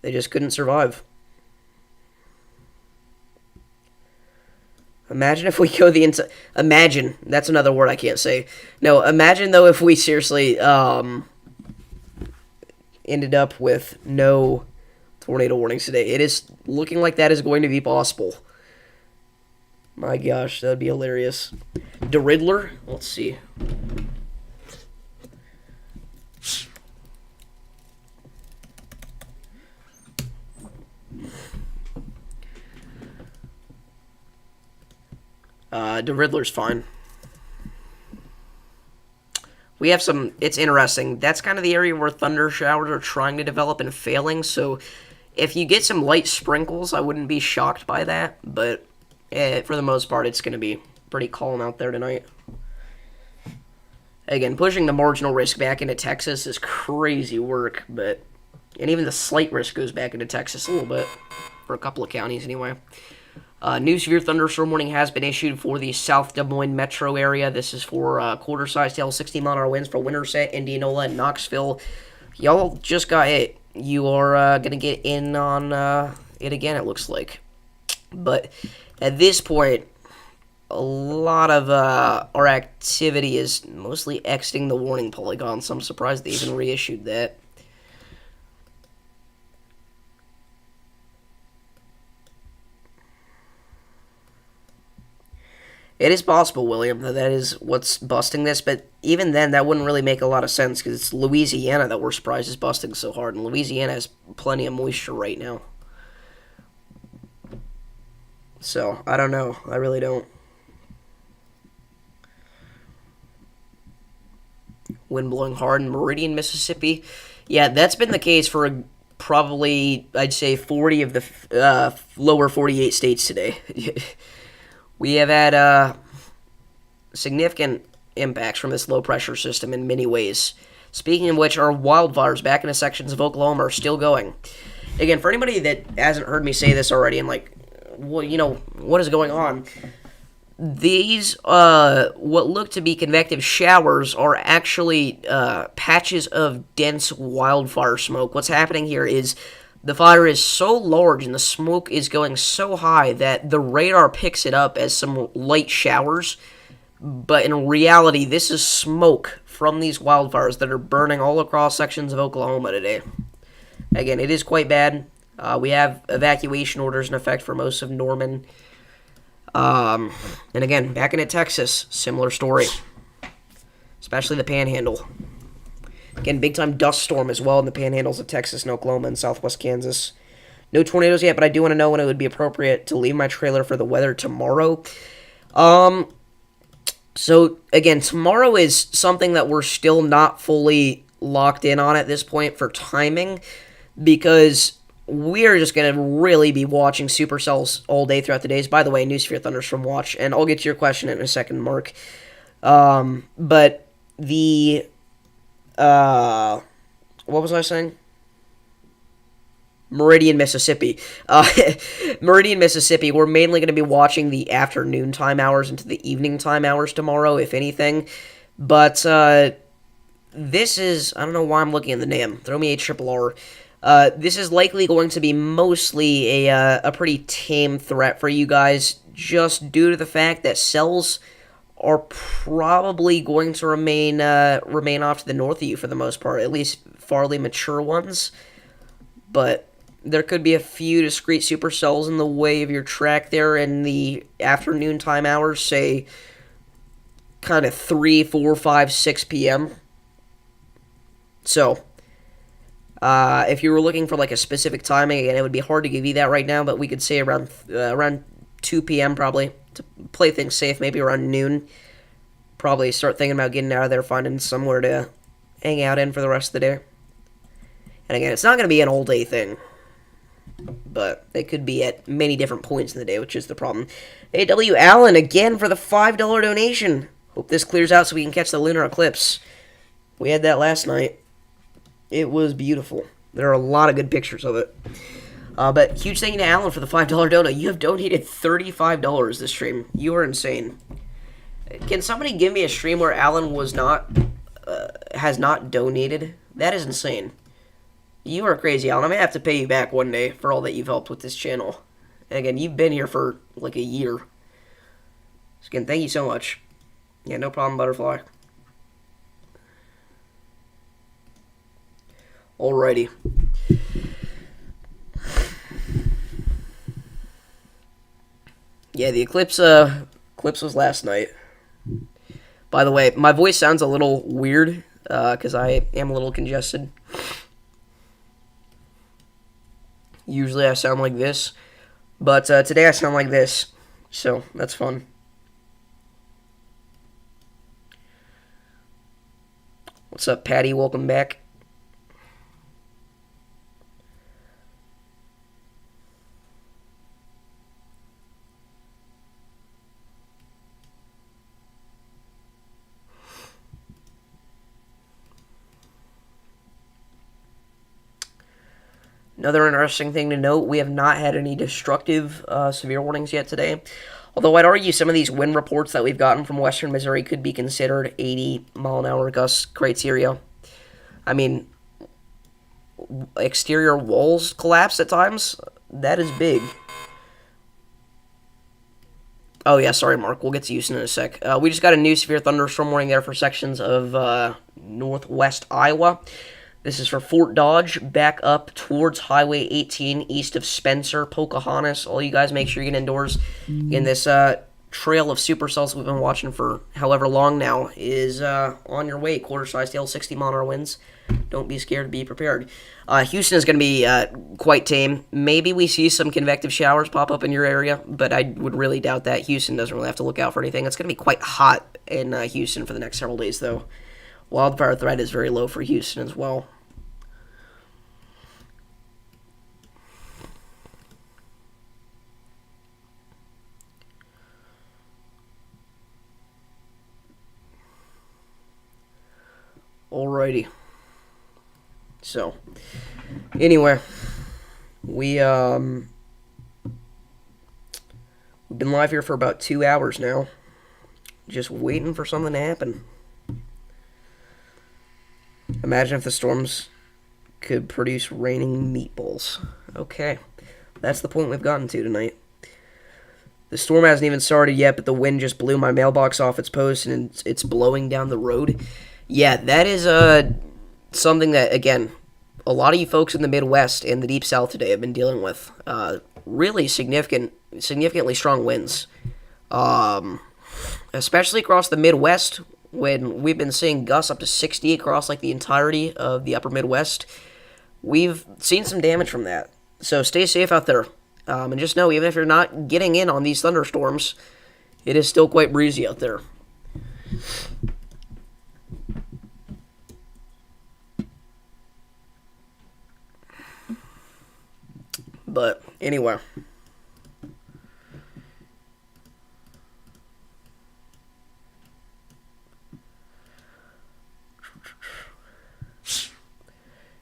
They just couldn't survive. Imagine if we go the inside. Imagine. That's another word I can't say. No, imagine, though, if we seriously ended up with no tornado warnings today. It is looking like that is going to be possible. My gosh, that would be hilarious. The Riddler? Let's see. The Riddler's fine. We have some... It's interesting. That's kind of the area where thunder showers are trying to develop and failing, so if you get some light sprinkles, I wouldn't be shocked by that, but for the most part, it's going to be pretty calm out there tonight. Again, pushing the marginal risk back into Texas is crazy work, but and even the slight risk goes back into Texas a little bit for a couple of counties anyway. New severe thunderstorm warning has been issued for the South Des Moines metro area. This is for quarter-sized hail, 60-mile-an-hour winds for Winterset, Indianola, and Knoxville. Y'all just got hit. You are going to get in on it again, it looks like. But at this point, a lot of our activity is mostly exiting the warning polygon, so I'm surprised they even reissued that. It is possible, William, that is what's busting this, but even then, that wouldn't really make a lot of sense, because it's Louisiana that we're surprised is busting so hard, and Louisiana has plenty of moisture right now. So, I don't know. I really don't. Wind blowing hard in Meridian, Mississippi. Yeah, that's been the case for probably, I'd say, 40 of the lower 48 states today. We have had significant impacts from this low-pressure system in many ways. Speaking of which, our wildfires back into sections of Oklahoma are still going. Again, for anybody that hasn't heard me say this already and like, well, you know, what is going on? These, what look to be convective showers are actually patches of dense wildfire smoke. What's happening here is the fire is so large and the smoke is going so high that the radar picks it up as some light showers, but in reality, this is smoke from these wildfires that are burning all across sections of Oklahoma today. Again, it is quite bad. We have evacuation orders in effect for most of Norman. And again, back into Texas, similar story. Especially the Panhandle. Again, big-time dust storm as well in the panhandles of Texas and Oklahoma and southwest Kansas. No tornadoes yet, but I do want to know when it would be appropriate to leave my trailer for the weather tomorrow. So, again, tomorrow is something that we're still not fully locked in on at this point for timing, because we're just going to really be watching supercells all day throughout the days. By the way, New Severe Thunderstorm Watch, and I'll get to your question in a second, Mark. But the... what was I saying? Meridian, Mississippi. Meridian, Mississippi, we're mainly going to be watching the afternoon time hours into the evening time hours tomorrow, if anything. But, this is, I don't know why I'm looking at the name. Throw me a triple R. This is likely going to be mostly a pretty tame threat for you guys, just due to the fact that cells are probably going to remain off to the north of you for the most part, at least fairly mature ones. But there could be a few discrete supercells in the way of your track there in the afternoon time hours, say kind of 3, 4, 5, 6 p.m. So, if you were looking for like a specific timing, again, it would be hard to give you that right now, but we could say around 2 p.m. probably, to play things safe, maybe around noon. Probably start thinking about getting out of there, finding somewhere to hang out in for the rest of the day. And again, it's not going to be an all-day thing, but it could be at many different points in the day, which is the problem. A.W. Allen, again, for the $5 donation. Hope this clears out so we can catch the lunar eclipse. We had that last night. It was beautiful. There are a lot of good pictures of it. But huge thank you to Alan for the $5 donut. You have donated $35 this stream. You are insane. Can somebody give me a stream where Alan has not donated? That is insane. You are crazy, Alan. I'm going to have to pay you back one day for all that you've helped with this channel. And again, you've been here for like a year. So again, thank you so much. Yeah, no problem, Butterfly. Alrighty. Yeah, the eclipse was last night. By the way, my voice sounds a little weird, because I am a little congested. Usually I sound like this, but today I sound like this, so that's fun. What's up, Patty? Welcome back. Another interesting thing to note, we have not had any destructive severe warnings yet today. Although I'd argue some of these wind reports that we've gotten from western Missouri could be considered 80-mile-an-hour gust criteria. I mean, exterior walls collapse at times. That is big. Oh, yeah, sorry, Mark. We'll get to Houston in a sec. We just got a new severe thunderstorm warning there for sections of northwest Iowa. This is for Fort Dodge, back up towards Highway 18, east of Spencer, Pocahontas. All you guys, make sure you get indoors. In this trail of supercells we've been watching for however long now is on your way. Quarter-size tail, 60-mile-an-hour winds. Don't be scared, be prepared. Houston is going to be quite tame. Maybe we see some convective showers pop up in your area, but I would really doubt that. Houston doesn't really have to look out for anything. It's going to be quite hot in Houston for the next several days, though. Wildfire threat is very low for Houston as well. Alrighty. So, anyway, we've been live here for about 2 hours now, just waiting for something to happen. Imagine if the storms could produce raining meatballs. Okay, that's the point we've gotten to tonight. The storm hasn't even started yet, but the wind just blew my mailbox off its post, and it's blowing down the road. Yeah, that is something that, again, a lot of you folks in the Midwest and the Deep South today have been dealing with. Really significantly strong winds. Especially across the Midwest, when we've been seeing gusts up to 60 across like the entirety of the upper Midwest. We've seen some damage from that. So stay safe out there. And just know, even if you're not getting in on these thunderstorms, it is still quite breezy out there. But anyway.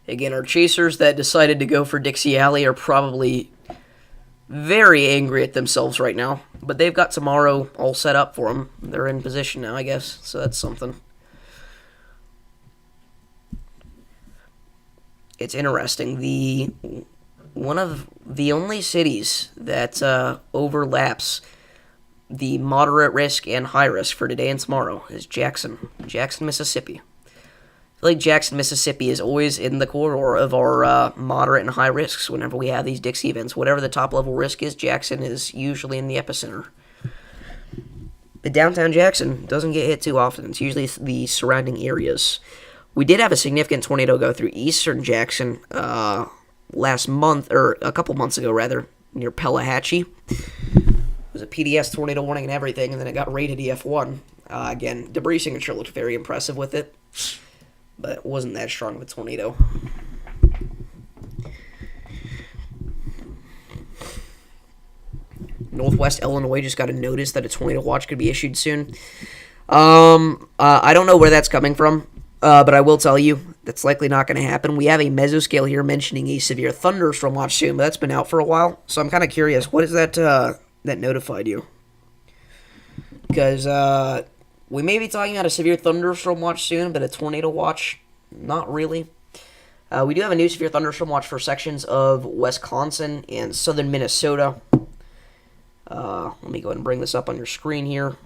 Again, our chasers that decided to go for Dixie Alley are probably very angry at themselves right now. But they've got tomorrow all set up for them. They're in position now, I guess. So that's something. It's interesting. One of the only cities that overlaps the moderate risk and high risk for today and tomorrow is Jackson, Mississippi. I feel like Jackson, Mississippi is always in the corridor of our moderate and high risks whenever we have these Dixie events. Whatever the top level risk is, Jackson is usually in the epicenter. But downtown Jackson doesn't get hit too often. It's usually the surrounding areas. We did have a significant tornado go through eastern Jackson last month, or a couple months ago, rather, near Pelahatchie. It was a PDS tornado warning and everything, and then it got rated EF1. Again, debris signature looked very impressive with it, but it wasn't that strong of a tornado. Northwest Illinois just got a notice that a tornado watch could be issued soon. I don't know where that's coming from. But I will tell you, that's likely not going to happen. We have a meso-scale here mentioning a severe thunderstorm watch soon, but that's been out for a while. So I'm kind of curious, what is that that notified you? Because we may be talking about a severe thunderstorm watch soon, but a tornado watch, not really. We do have a new severe thunderstorm watch for sections of Wisconsin and southern Minnesota. Let me go ahead and bring this up on your screen here.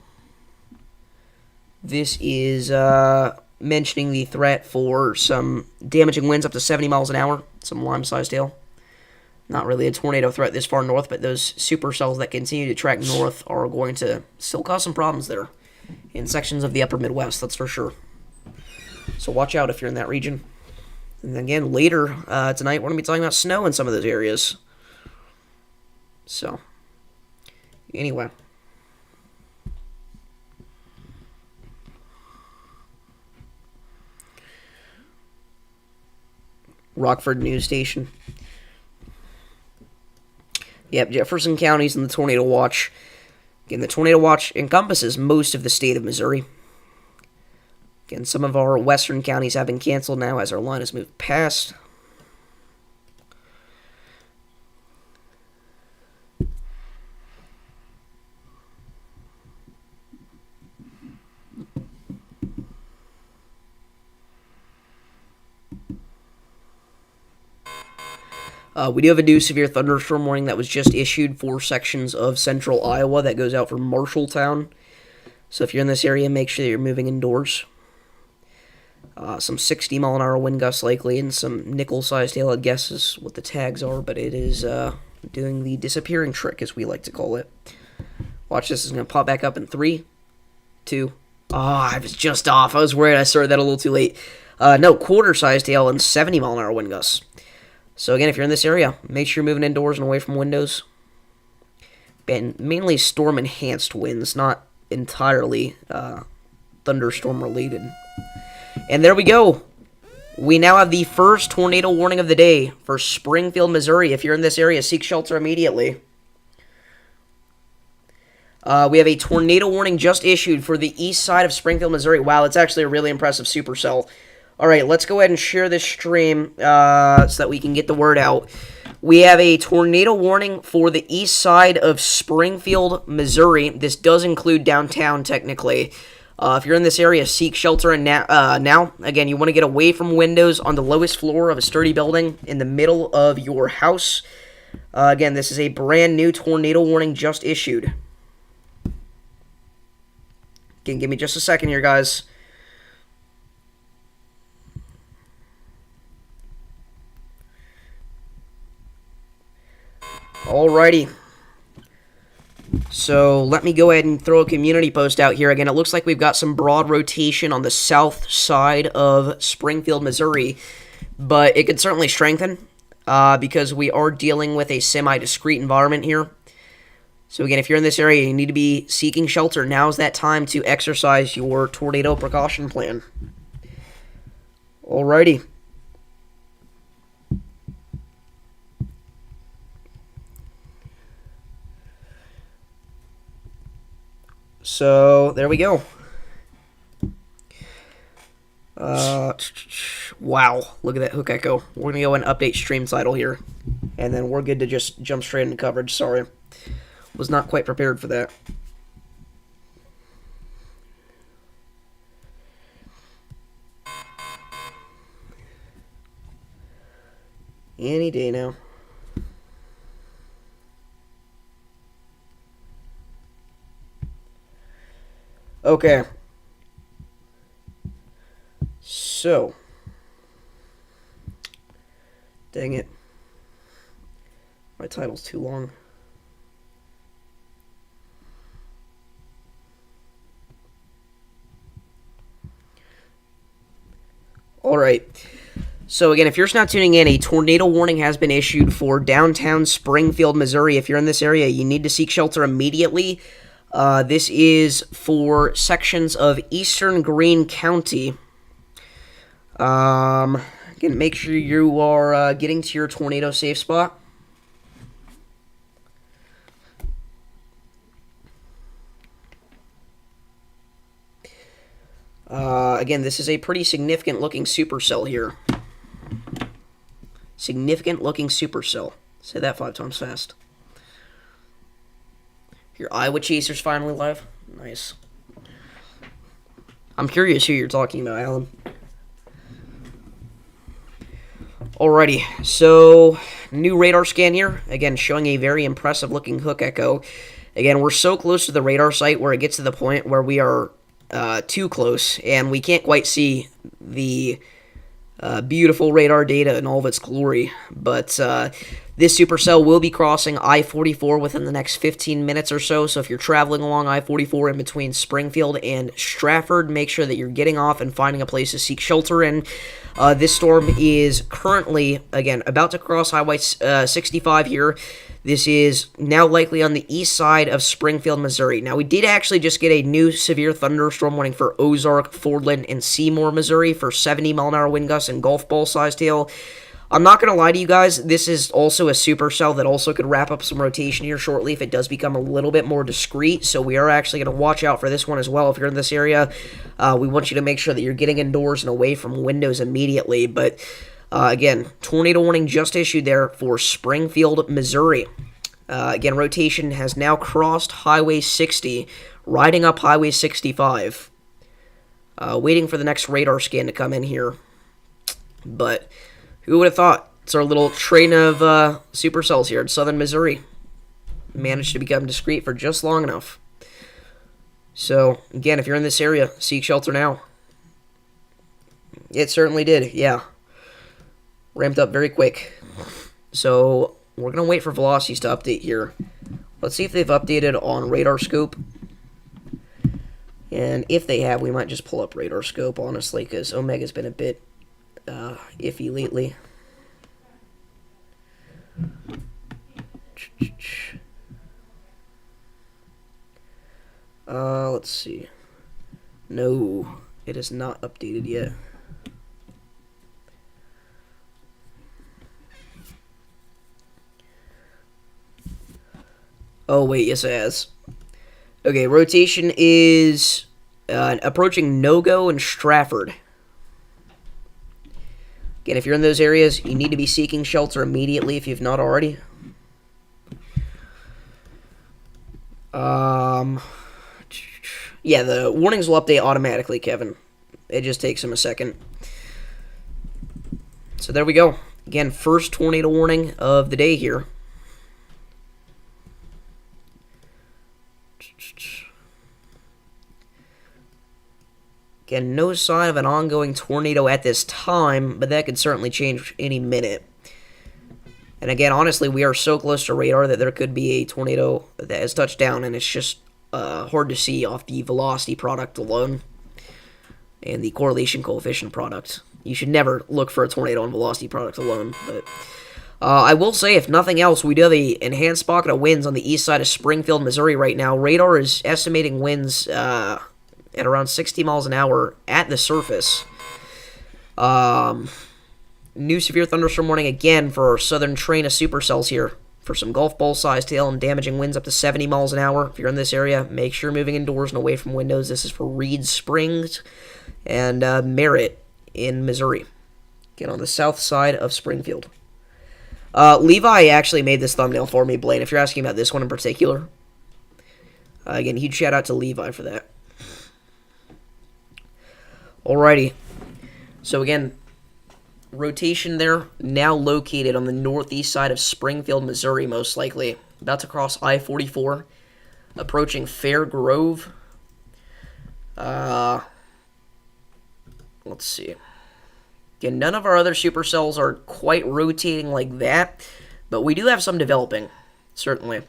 This is mentioning the threat for some damaging winds up to 70 miles an hour, some lime-sized hail. Not really a tornado threat this far north, but those supercells that continue to track north are going to still cause some problems there in sections of the upper Midwest, that's for sure. So watch out if you're in that region. And again, later tonight, we're going to be talking about snow in some of those areas. So, anyway. Rockford News Station. Yep, Jefferson County's in the tornado watch. Again, the tornado watch encompasses most of the state of Missouri. Again, some of our western counties have been canceled now as our line has moved past. We do have a new severe thunderstorm warning that was just issued for sections of central Iowa that goes out for Marshalltown. So if you're in this area, make sure that you're moving indoors. Some 60-mile-an-hour wind gusts likely, and some nickel-sized hail, I guess is what the tags are, but it is doing the disappearing trick, as we like to call it. Watch this. It's going to pop back up in 3, 2... I was just off. I was worried I started that a little too late. No, quarter-sized hail and 70-mile-an-hour wind gusts. So again, if you're in this area, make sure you're moving indoors and away from windows. And mainly storm-enhanced winds, not entirely thunderstorm-related. And there we go. We now have the first tornado warning of the day for Springfield, Missouri. If you're in this area, seek shelter immediately. We have a tornado warning just issued for the east side of Springfield, Missouri. Wow, it's actually a really impressive supercell. All right, let's go ahead and share this stream so that we can get the word out. We have a tornado warning for the east side of Springfield, Missouri. This does include downtown, technically. If you're in this area, seek shelter now. Again, you want to get away from windows on the lowest floor of a sturdy building in the middle of your house. Again, this is a brand new tornado warning just issued. Give me just a second here, guys. Alrighty. So let me go ahead and throw a community post out here. Again, it looks like we've got some broad rotation on the south side of Springfield, Missouri, but it could certainly strengthen because we are dealing with a semi-discrete environment here. So again, if you're in this area, you need to be seeking shelter. Now's that time to exercise your tornado precaution plan. Alrighty. So, there we go. Wow, look at that hook echo. We're going to go and update stream title here. And then we're good to just jump straight into coverage. Sorry. Was not quite prepared for that. Any day now. Okay. So. Dang it. My title's too long. Alright, so again, if you're just not tuning in, a tornado warning has been issued for downtown Springfield, Missouri. If you're in this area, you need to seek shelter immediately. This is for sections of eastern Greene County. Again, make sure you are getting to your tornado safe spot. Again, this is a pretty significant looking supercell here. Significant looking supercell. Say that 5 times fast. Your Iowa Chasers finally live. Nice. I'm curious who you're talking about, Alan. Alrighty, so new radar scan here. Again, showing a very impressive looking hook echo. Again, we're so close to the radar site where it gets to the point where we are too close, and we can't quite see the beautiful radar data in all of its glory. But this supercell will be crossing I-44 within the next 15 minutes or so. So if you're traveling along I-44 in between Springfield and Stratford, make sure that you're getting off and finding a place to seek shelter in. This storm is currently, again, about to cross Highway 65 here. This is now likely on the east side of Springfield, Missouri. Now, we did actually just get a new severe thunderstorm warning for Ozark, Fordland, and Seymour, Missouri for 70-mile-an-hour wind gusts and golf ball-sized hail. I'm not going to lie to you guys, this is also a supercell that also could wrap up some rotation here shortly if it does become a little bit more discreet, so we are actually going to watch out for this one as well. If you're in this area, we want you to make sure that you're getting indoors and away from windows immediately, but again, tornado warning just issued there for Springfield, Missouri. Again, rotation has now crossed Highway 60, riding up Highway 65. Waiting for the next radar scan to come in here, but who would have thought It's our little train of supercells here in southern Missouri. Managed to become discreet for just long enough. So, again, if you're in this area, seek shelter now. It certainly did, yeah. Ramped up very quick. So, we're going to wait for velocities to update here. Let's see if they've updated on radar scope. And if they have, we might just pull up radar scope, honestly, because Omega's been a bit iffy lately. Let's see. No, it is not updated yet. Oh, wait, yes it has. Okay, rotation is approaching No-Go and Stratford. Again, if you're in those areas, you need to be seeking shelter immediately if you've not already. Yeah, the warnings will update automatically, Kevin. It just takes them a second. So there we go. Again, first tornado warning of the day here. Again, no sign of an ongoing tornado at this time, but that could certainly change any minute. And again, honestly, we are so close to radar that there could be a tornado that has touched down, and it's just hard to see off the velocity product alone and the correlation coefficient product. You should never look for a tornado on velocity product alone. But I will say, if nothing else, we do have an enhanced pocket of winds on the east side of Springfield, Missouri right now. Radar is estimating winds at around 60 miles an hour at the surface. New severe thunderstorm warning again for our southern train of supercells here. For some golf ball sized hail and damaging winds up to 70 miles an hour. If you're in this area, make sure you're moving indoors and away from windows. This is for Reed Springs and Merritt in Missouri. Again, on the south side of Springfield. Levi actually made this thumbnail for me, Blaine, if you're asking about this one in particular. Again, huge shout out to Levi for that. Alrighty. So again, rotation there, now located on the northeast side of Springfield, Missouri, most likely. About to cross I-44, approaching Fair Grove. Let's see. Again, none of our other supercells are quite rotating like that, but we do have some developing, certainly.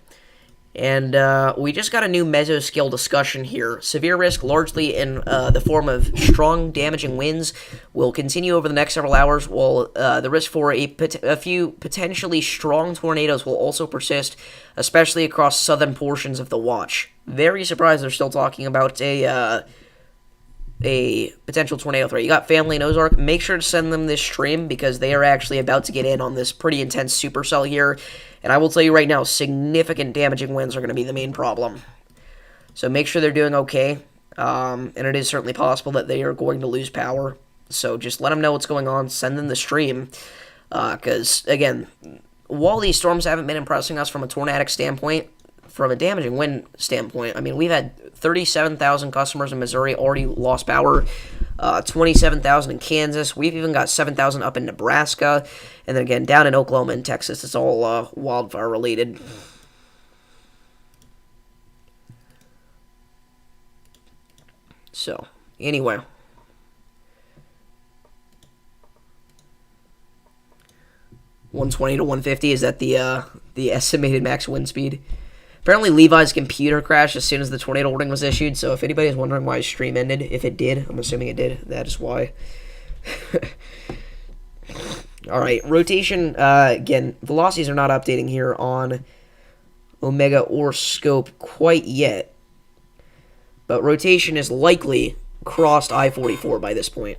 And we just got a new meso-scale discussion here. Severe risk, largely in the form of strong, damaging winds, will continue over the next several hours, while the risk for a few potentially strong tornadoes will also persist, especially across southern portions of the watch. Very surprised they're still talking about a potential tornado threat. You got family in Ozark, make sure to send them this stream, because they are actually about to get in on this pretty intense supercell here. And I will tell you right now, significant damaging winds are going to be the main problem. So make sure they're doing okay. And it is certainly possible that they are going to lose power. So just let them know what's going on. Send them the stream. Because, again, while these storms haven't been impressing us from a tornadic standpoint, from a damaging wind standpoint, I mean, we've had 37,000 customers in Missouri already lost power. 27,000 in Kansas. We've even got 7,000 up in Nebraska. And then again, down in Oklahoma and Texas, it's all wildfire related. So, anyway. $120 to $150, is that the estimated max wind speed? Apparently, Levi's computer crashed as soon as the tornado warning was issued, so if anybody's wondering why his stream ended, if it did, I'm assuming it did, that is why. Alright, rotation, again, velocities are not updating here on Omega or Scope quite yet, but rotation is likely crossed I-44 by this point,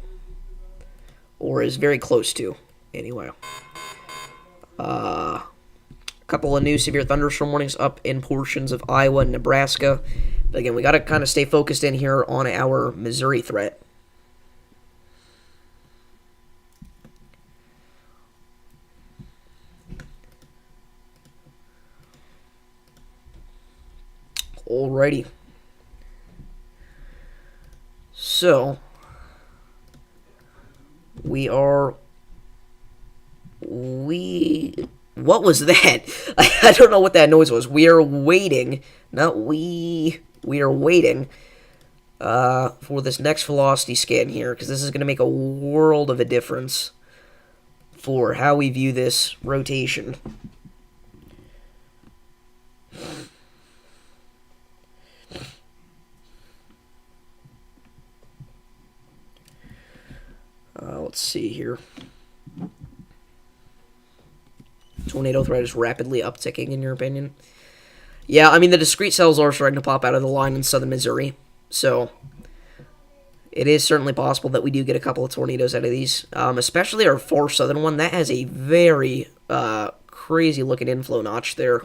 or is very close to, anyway. Couple of new severe thunderstorm warnings up in portions of Iowa and Nebraska. But again, we got to kind of stay focused in here on our Missouri threat. Alrighty. So, we are What was that? I don't know what that noise was. We are waiting. Not we. We are waiting for this next velocity scan here, because this is going to make a world of a difference for how we view this rotation. Let's see here. Tornado threat is rapidly upticking, in your opinion? Yeah, I mean, the discrete cells are starting to pop out of the line in southern Missouri, so it is certainly possible that we do get a couple of tornadoes out of these, especially our far southern one. That has a very crazy-looking inflow notch there,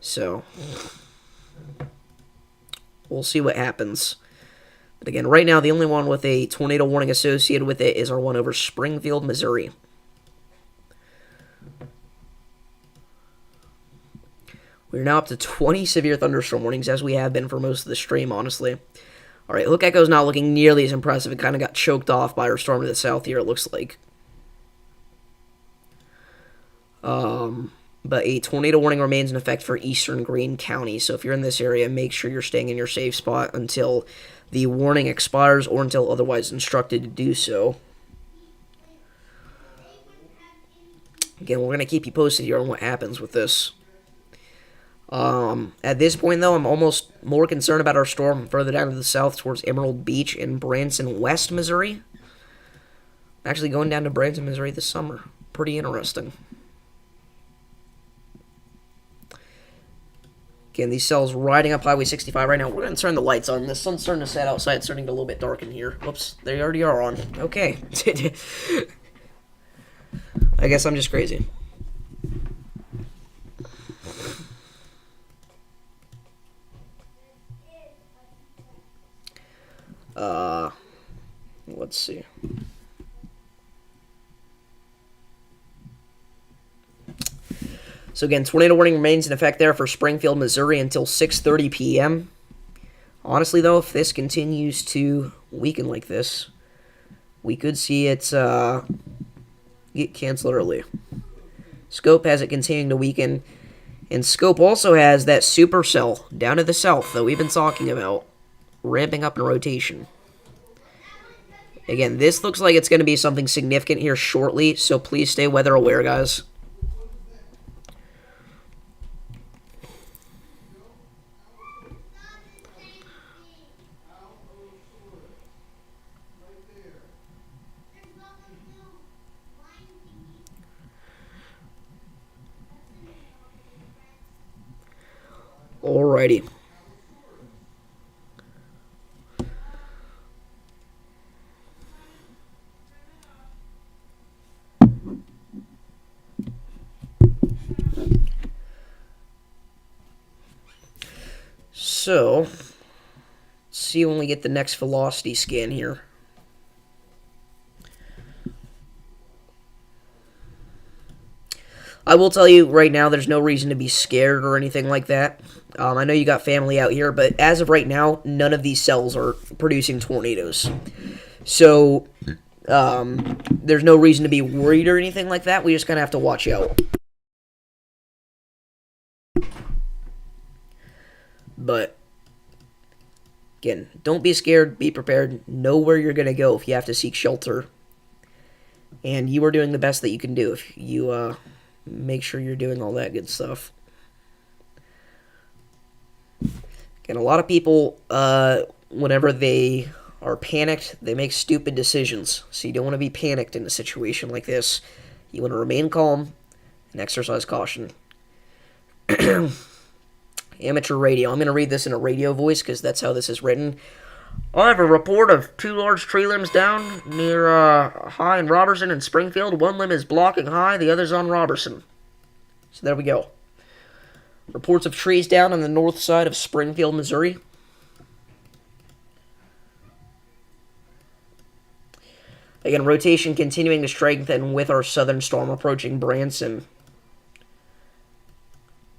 so we'll see what happens. But again, right now, the only one with a tornado warning associated with it is our one over Springfield, Missouri. We're now up to 20 severe thunderstorm warnings, as we have been for most of the stream, honestly. Alright, Hook Echo's not looking nearly as impressive. It kind of got choked off by our storm to the south here, it looks like. But a tornado warning remains in effect for eastern Greene County. So if you're in this area, make sure you're staying in your safe spot until the warning expires or until otherwise instructed to do so. Again, we're going to keep you posted here on what happens with this. At this point, though, I'm almost more concerned about our storm further down to the south towards Emerald Beach in Branson, West Missouri. Actually going down to Branson, Missouri this summer. Pretty interesting. Again, these cells riding up Highway 65 right now. We're going to turn the lights on. The sun's starting to set outside. It's starting to get a little bit dark in here. Whoops, they already are on. Okay. I guess I'm just crazy. Let's see. So again, tornado warning remains in effect there for Springfield, Missouri until 6:30 p.m. Honestly, though, if this continues to weaken like this, we could see it get canceled early. Scope has it continuing to weaken, and Scope also has that supercell down to the south that we've been talking about, ramping up in rotation. Again, this looks like it's going to be something significant here shortly, so please stay weather aware, guys. Alrighty. So, let's see when we get the next velocity scan here. I will tell you right now, there's no reason to be scared or anything like that. I know you got family out here, but as of right now, none of these cells are producing tornadoes. So, there's no reason to be worried or anything like that. We just kind of have to watch out. But, again, don't be scared, be prepared, know where you're going to go if you have to seek shelter. And you are doing the best that you can do if you make sure you're doing all that good stuff. Again, a lot of people, whenever they are panicked, they make stupid decisions. So you don't want to be panicked in a situation like this. You want to remain calm and exercise caution. Amateur radio. I'm going to read this in a radio voice because that's how this is written. I have a report of 2 large tree limbs down near High and Robertson and Springfield. One limb is blocking High, the other's on Robertson. So there we go. Reports of trees down on the north side of Springfield, Missouri. Again, rotation continuing to strengthen with our southern storm approaching Branson.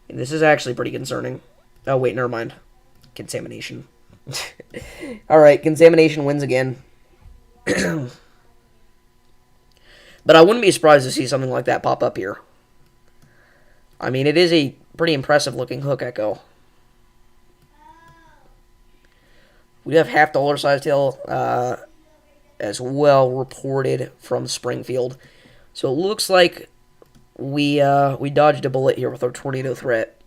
And this is actually pretty concerning. Oh, wait, never mind. Contamination. Alright, contamination wins again. But I wouldn't be surprised to see something like that pop up here. I mean, it is a pretty impressive looking hook echo. We have half dollar size tail as well reported from Springfield. So it looks like we dodged a bullet here with our tornado threat.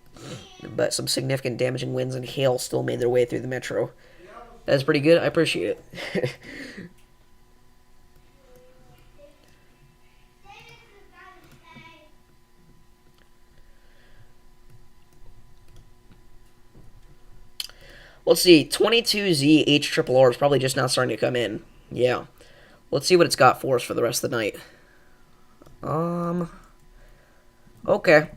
But some significant damaging winds and hail still made their way through the metro. That's pretty good. I appreciate it. Let's see. 22Z HRRR is probably just now starting to come in. Yeah. Let's see what it's got for us for the rest of the night. Okay.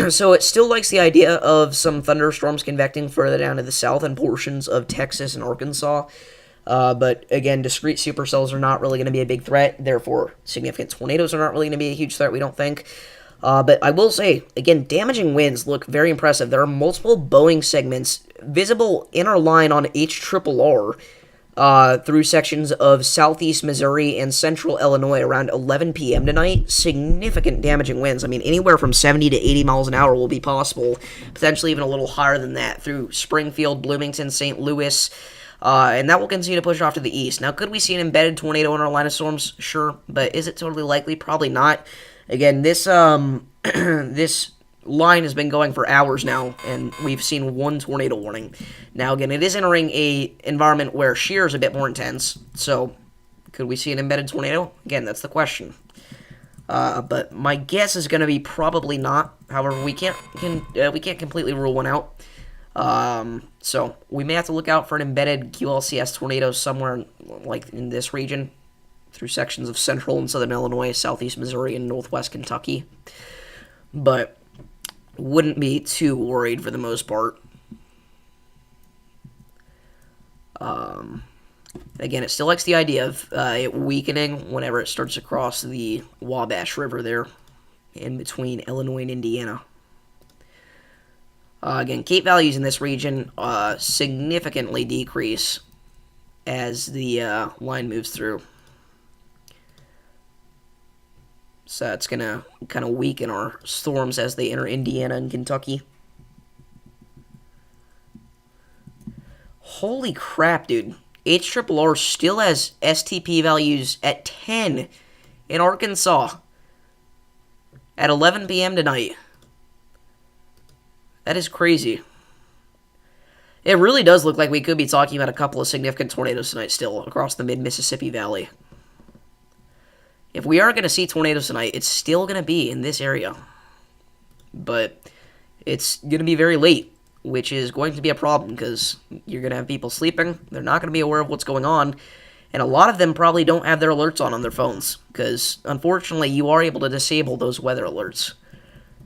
So it still likes the idea of some thunderstorms convecting further down to the south and portions of Texas and Arkansas. But again, discrete supercells are not really going to be a big threat. Therefore, significant tornadoes are not really going to be a huge threat, we don't think. But I will say, again, damaging winds look very impressive. There are multiple Boeing segments visible in our line on HRRR through sections of southeast Missouri and central Illinois around 11 p.m. tonight. Significant damaging winds. I mean, anywhere from 70 to 80 miles an hour will be possible, potentially even a little higher than that through Springfield, Bloomington, St. Louis, and that will continue to push off to the east. Now, could we see an embedded tornado in our line of storms? Sure, but is it totally likely? Probably not. Again, this this line has been going for hours now, and we've seen one tornado warning. Now, again, it is entering a environment where shear is a bit more intense, so could we see an embedded tornado? Again, that's the question. But my guess is going to be probably not. However, we can't completely rule one out. So we may have to look out for an embedded QLCS tornado somewhere like in this region, through sections of central and southern Illinois, southeast Missouri, and northwest Kentucky. But wouldn't be too worried for the most part. Again, it still likes the idea of it weakening whenever it starts to cross the Wabash River there in between Illinois and Indiana. Again, Cape values in this region significantly decrease as the line moves through. So it's going to kind of weaken our storms as they enter Indiana and Kentucky. Holy crap, dude. HRRR still has STP values at 10 in Arkansas at 11 p.m. tonight. That is crazy. It really does look like we could be talking about a couple of significant tornadoes tonight still across the mid-Mississippi Valley. If we are going to see tornadoes tonight, it's still going to be in this area. But it's going to be very late, which is going to be a problem because you're going to have people sleeping. They're not going to be aware of what's going on. And a lot of them probably don't have their alerts on their phones because, unfortunately, you are able to disable those weather alerts.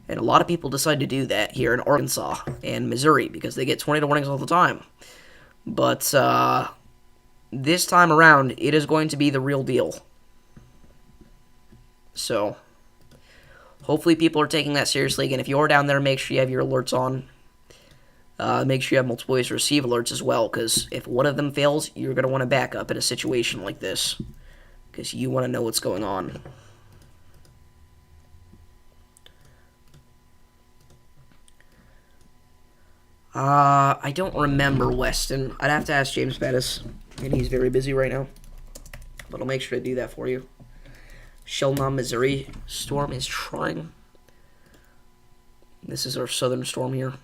And a lot of people decide to do that here in Arkansas and Missouri because they get tornado warnings all the time. But this time around, it is going to be the real deal. So, hopefully people are taking that seriously. Again, if you are down there, make sure you have your alerts on. Make sure you have multiple ways to receive alerts as well, because if one of them fails, you're going to want to back up in a situation like this, because you want to know what's going on. I don't remember Weston. I'd have to ask James Bettis, and he's very busy right now. But I'll make sure to do that for you. Shelnon, Missouri storm is trying. This is our southern storm here.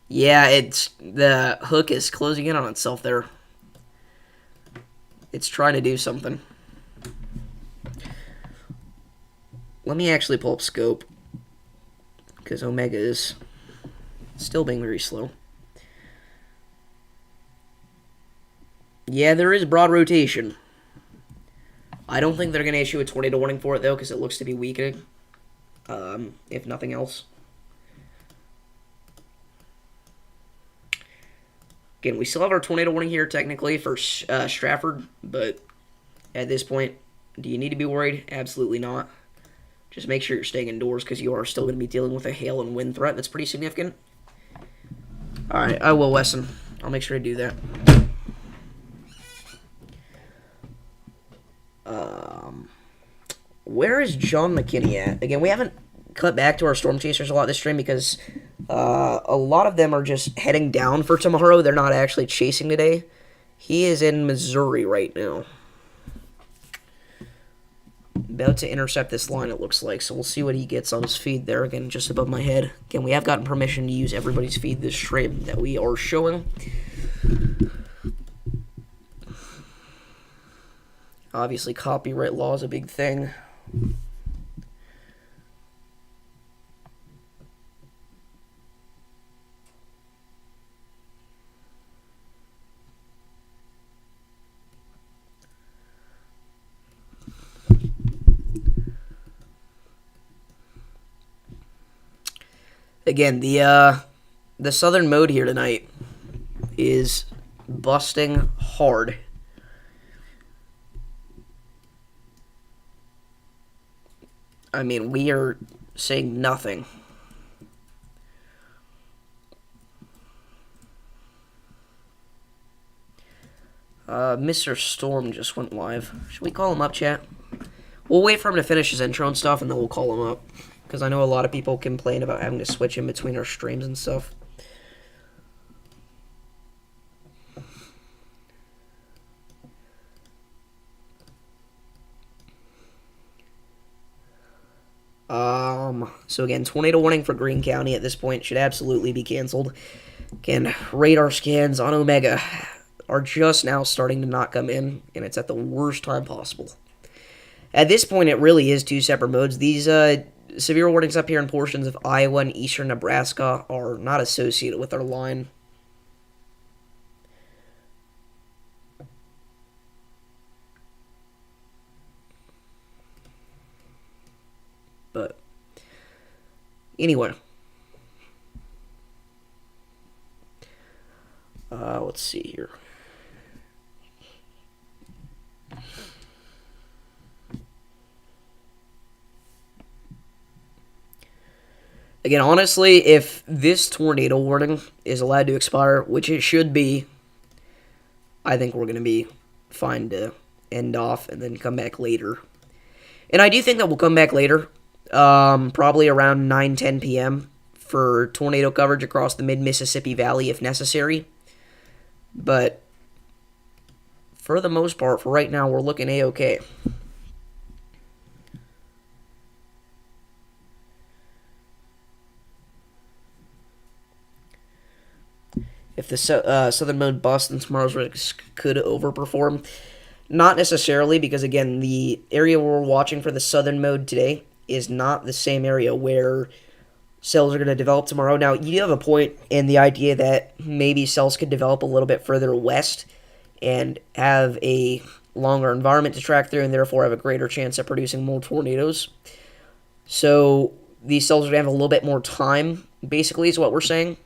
Yeah, the hook is closing in on itself there. It's trying to do something. Let me actually pull up scope, because Omega is still being very slow. Yeah, there is broad rotation. I don't think they're going to issue a tornado warning for it, though, because it looks to be weakening, if nothing else. Again, we still have our tornado warning here, technically, for Stratford, but at this point, do you need to be worried? Absolutely not. Just make sure you're staying indoors, because you are still going to be dealing with a hail and wind threat that's pretty significant. Alright, I will, Wesson. I'll make sure to do that. Um, where is John McKinney at? Again, we haven't cut back to our storm chasers a lot this stream because a lot of them are just heading down for tomorrow. They're not actually chasing today. He is in Missouri right now. About to intercept this line, it looks like. So we'll see what he gets on his feed there. Again, just above my head. Again, we have gotten permission to use everybody's feed this stream that we are showing. Obviously, copyright law is a big thing. Again, the southern mode here tonight is busting hard. I mean, we are saying nothing. Mr. Storm just went live. Should we call him up, chat? We'll wait for him to finish his intro and stuff, and then we'll call him up. Because I know a lot of people complain about having to switch in between our streams and stuff. So again, tornado warning for Greene County at this point should absolutely be canceled. Again, radar scans on Omega are just now starting to not come in, and it's at the worst time possible. At this point, it really is two separate modes. These severe warnings up here in portions of Iowa and eastern Nebraska are not associated with our line. But anyway, let's see here. Again, honestly, if this tornado warning is allowed to expire, which it should be, I think we're going to be fine to end off and then come back later. And I do think that we'll come back later, probably around 9-10 p.m. for tornado coverage across the mid-Mississippi Valley if necessary. But for the most part, for right now, we're looking A-okay. If the southern mode busts, then tomorrow's risk could overperform. Not necessarily, because again, the area we're watching for the southern mode today is not the same area where cells are going to develop tomorrow. Now, you do have a point in the idea that maybe cells could develop a little bit further west and have a longer environment to track through and therefore have a greater chance of producing more tornadoes. So these cells are going to have a little bit more time, basically, is what we're saying,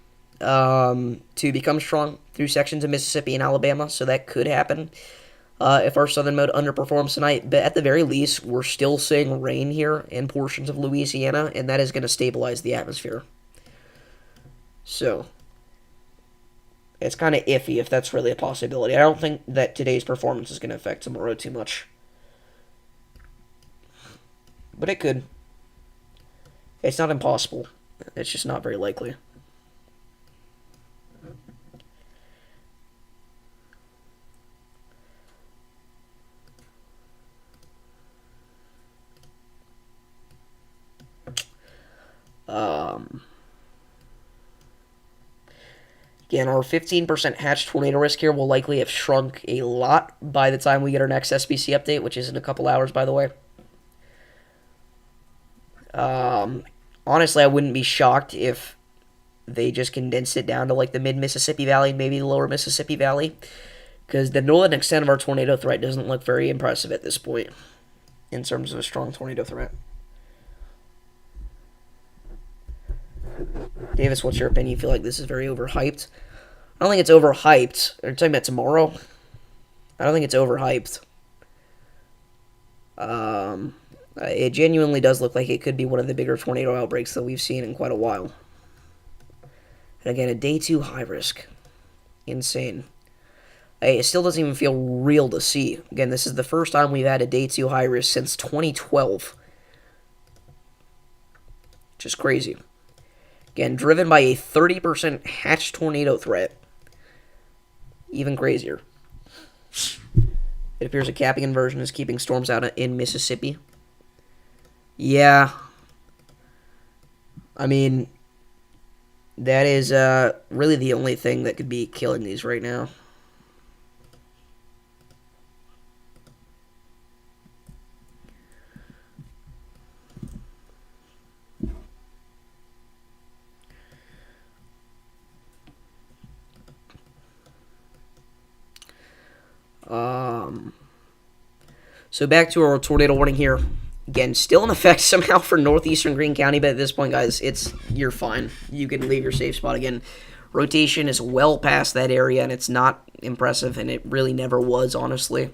to become strong through sections of Mississippi and Alabama. So that could happen if our southern mode underperforms tonight. But at the very least, we're still seeing rain here in portions of Louisiana, and that is going to stabilize the atmosphere. So it's kind of iffy if that's really a possibility. I don't think that today's performance is going to affect tomorrow too much. But it could. It's not impossible. It's just not very likely. Again, our 15% hatch tornado risk here will likely have shrunk a lot by the time we get our next SBC update, which is in a couple hours, by the way. Honestly, I wouldn't be shocked if they just condensed it down to like the mid-Mississippi Valley and maybe the lower Mississippi Valley, because the northern extent of our tornado threat doesn't look very impressive at this point in terms of a strong tornado threat. Davis, what's your opinion? You feel like this is very overhyped? I don't think it's overhyped. Are you talking about tomorrow? I don't think it's overhyped. It genuinely does look like it could be one of the bigger tornado outbreaks that we've seen in quite a while. And again, a day 2 high risk. Insane. It still doesn't even feel real to see. Again, this is the first time we've had a day 2 high risk since 2012. Just crazy. Again, driven by a 30% hatch tornado threat. Even crazier. It appears a capping inversion is keeping storms out in Mississippi. Yeah. I mean, that is really the only thing that could be killing these right now. So back to our tornado warning here. Again, still in effect somehow for northeastern Greene County, but at this point, guys, you're fine. You can leave your safe spot. Again, rotation is well past that area, and it's not impressive, and it really never was, honestly.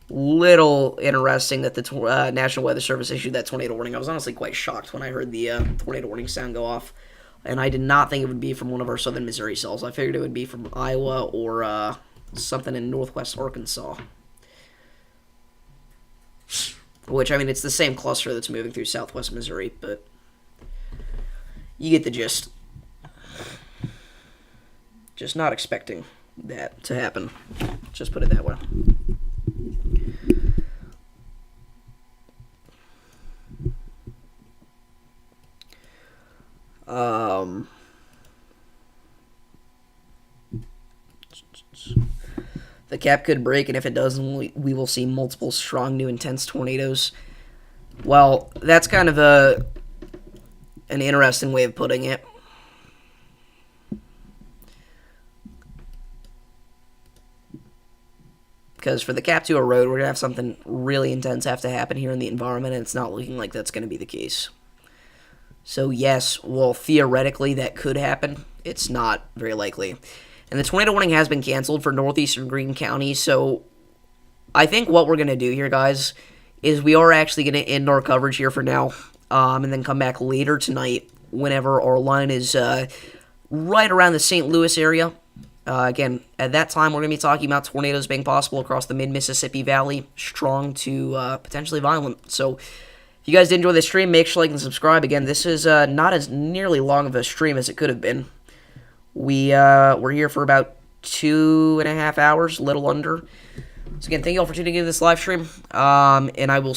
Little interesting that the National Weather Service issued that tornado warning. I was honestly quite shocked when I heard the tornado warning sound go off, and I did not think it would be from one of our southern Missouri cells. I figured it would be from Iowa or something in northwest Arkansas. Which, I mean, it's the same cluster that's moving through southwest Missouri, but you get the gist. Just not expecting that to happen. Just put it that way. The cap could break, and if it doesn't, we will see multiple strong, new, intense tornadoes. Well, that's kind of an interesting way of putting it. Because for the cap to erode, we're going to have something really intense have to happen here in the environment, and it's not looking like that's going to be the case. So yes, well, theoretically that could happen. It's not very likely. And the tornado warning has been canceled for northeastern Greene County, so I think what we're going to do here, guys, is we are actually going to end our coverage here for now, and then come back later tonight whenever our line is right around the St. Louis area. Again, at that time, we're going to be talking about tornadoes being possible across the mid-Mississippi Valley, strong to potentially violent. So if you guys did enjoy this stream, make sure to like and subscribe. Again, this is not as nearly long of a stream as it could have been. We're here for about 2.5 hours, a little under. So again, thank you all for tuning into this live stream, and I will